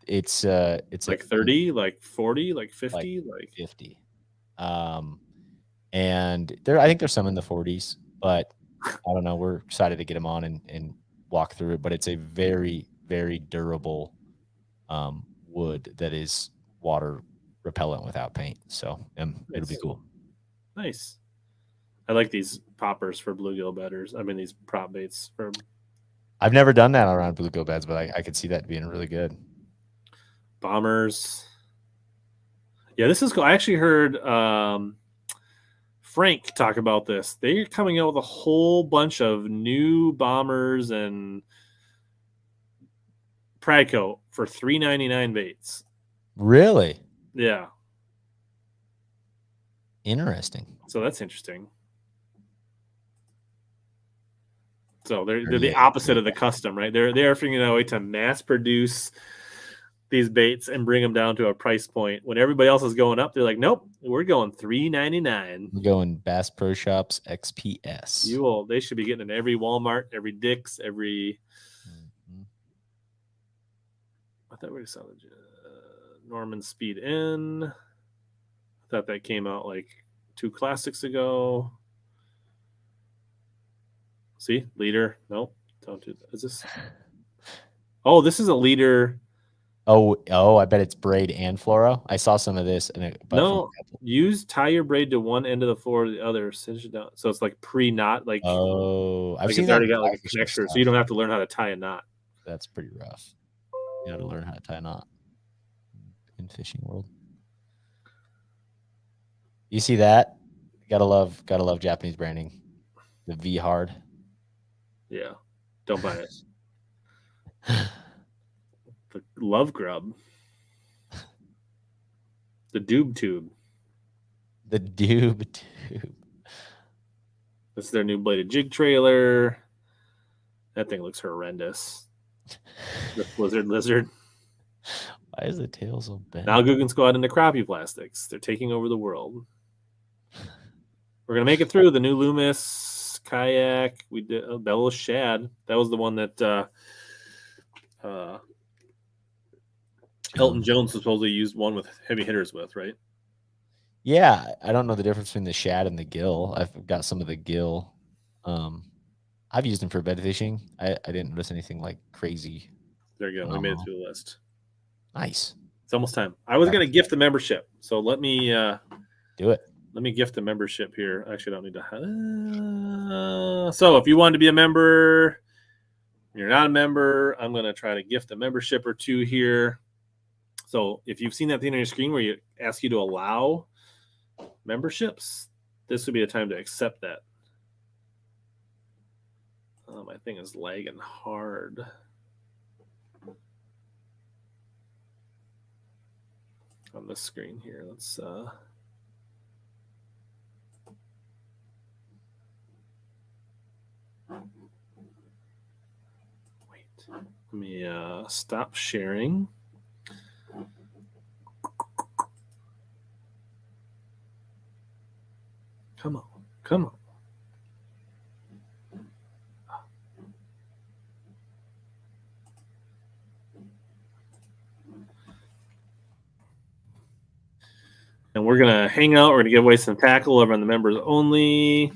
It's like 30, like 40, like 50, like 50. And I think there's some in the 40s, but I don't know. We're excited to get them on and walk through it. But it's a very, very durable wood that is water repellent without paint. So it'll be cool. Nice. I like these poppers for bluegill bedders. I mean, these prop baits for. I've never done that around bluegill beds, but I could see that being really good. Bombers. Yeah, this is cool. I actually heard Frank talk about this. They're coming out with a whole bunch of new bombers and Pradco for $3.99 baits. Really? Yeah. Interesting. So that's interesting. So they're the opposite of the custom, right? They're figuring out a way to mass produce these baits and bring them down to a price point. When everybody else is going up, they're like, nope, we're going $3.99. We're going Bass Pro Shops XPS. They should be getting in every Walmart, every Dick's, every. I thought we saw the Norman Speed N. I thought that came out like 2 classics ago. See, leader. Nope, don't do that. Is this? Oh, this is a leader. Oh, I bet it's braid and fluoro. I saw some of this. No, tie your braid to one end of the floor to the other. Cinch it down. So it's like pre-knot. Like, I've seen it's already got like a connector, so you don't have to learn how to tie a knot. That's pretty rough. You got to learn how to tie a knot in fishing world. You see that? Gotta love Japanese branding. The V hard. Yeah, don't buy it. The Love Grub. The Doob Tube. The Doob Tube. This is their new bladed jig trailer. That thing looks horrendous. The Blizzard Lizard. Why is the tail so bad? Now Guggen's go out into crappie plastics. They're taking over the world. We're going to make it through the new Loomis kayak. We did Bellows Shad. That was the one that Elton Jones supposedly used one with heavy hitters with, right? Yeah, I don't know the difference between the shad and the gill. I've got some of the gill. I've used them for bed fishing. I didn't notice anything like crazy. There you go. We made it through the list. Nice. It's almost time. I was going to gift the membership, so let me do it. Let me gift the membership here. Actually, I don't need to. So if you want to be a member, you're not a member, I'm going to try to gift a membership or two here. So if you've seen that thing on your screen where you ask you to allow memberships, this would be the time to accept that. My thing is lagging hard. On the screen here. Let's wait. Let me stop sharing. Come on. And we're going to hang out. We're going to give away some tackle over on the members only.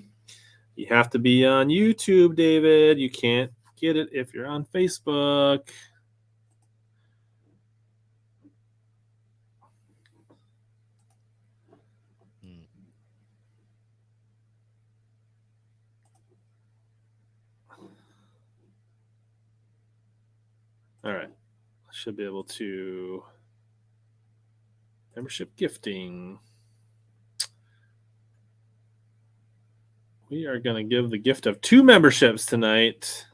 You have to be on YouTube, David. You can't get it if you're on Facebook. All right. I should be able to membership gifting. We are going to give the gift of 2 memberships tonight.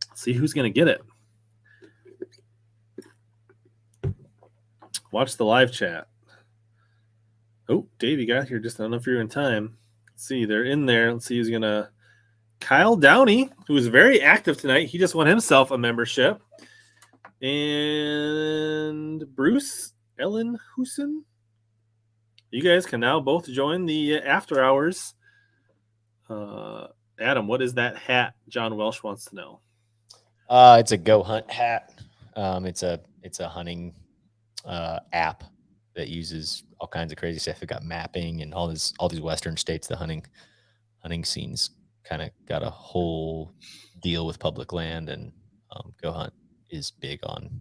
Let's see who's going to get it. Watch the live chat. Oh, Dave, you got here. Just I don't know if you're in time. Let's see. They're in there. Let's see who's going to. Kyle Downey, who was very active tonight. He just won himself a membership. And Bruce Ellenhusen. You guys can now both join the after hours. Adam, what is that hat? John Welsh wants to know. It's a Go Hunt hat. It's a hunting app that uses all kinds of crazy stuff. It got mapping and all these Western states. The hunting scenes kind of got a whole deal with public land, and Go Hunt is big on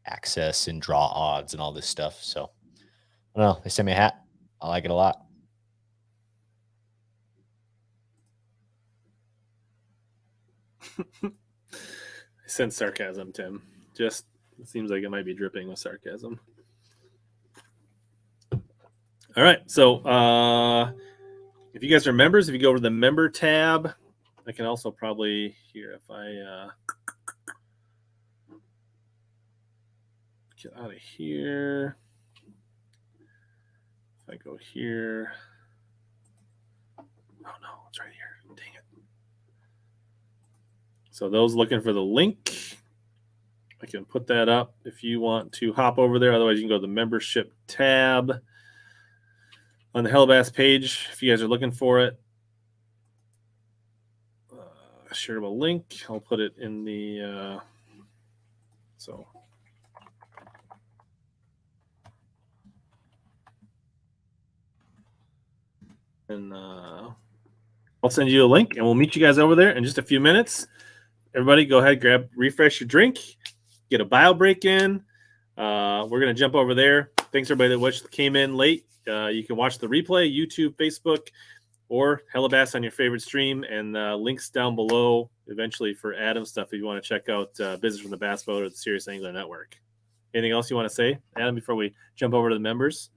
access and draw odds and all this stuff. So I don't know. They sent me a hat. I like it a lot. I sense sarcasm, Tim. Just it seems like it might be dripping with sarcasm. All right. So if you guys are members, if you go over to the member tab, I can also probably here if I get out of here. If I go here. Oh no, it's right here. Dang it. So those looking for the link, I can put that up if you want to hop over there. Otherwise, you can go to the membership tab on the HellaBass page if you guys are looking for it. Shareable link. I'll put it in the so. And I'll send you a link, and we'll meet you guys over there in just a few minutes. Everybody, go ahead, refresh your drink, get a bio break in. We're going to jump over there. Thanks, everybody that came in late. You can watch the replay, YouTube, Facebook, or HellaBass on your favorite stream, and links down below eventually for Adam's stuff if you want to check out Business from the Bass Boat or the Serious Angler Network. Anything else you want to say, Adam, before we jump over to the members?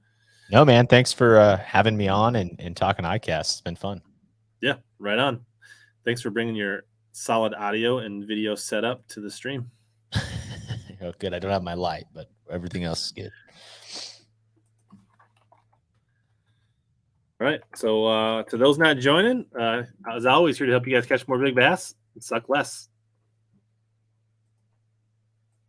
No, man. Thanks for having me on and talking Icast. It's been fun. Yeah, right on. Thanks for bringing your solid audio and video setup to the stream. Oh, good. I don't have my light, but everything else is good. All right. So to those not joining, as always, here to help you guys catch more big bass and suck less.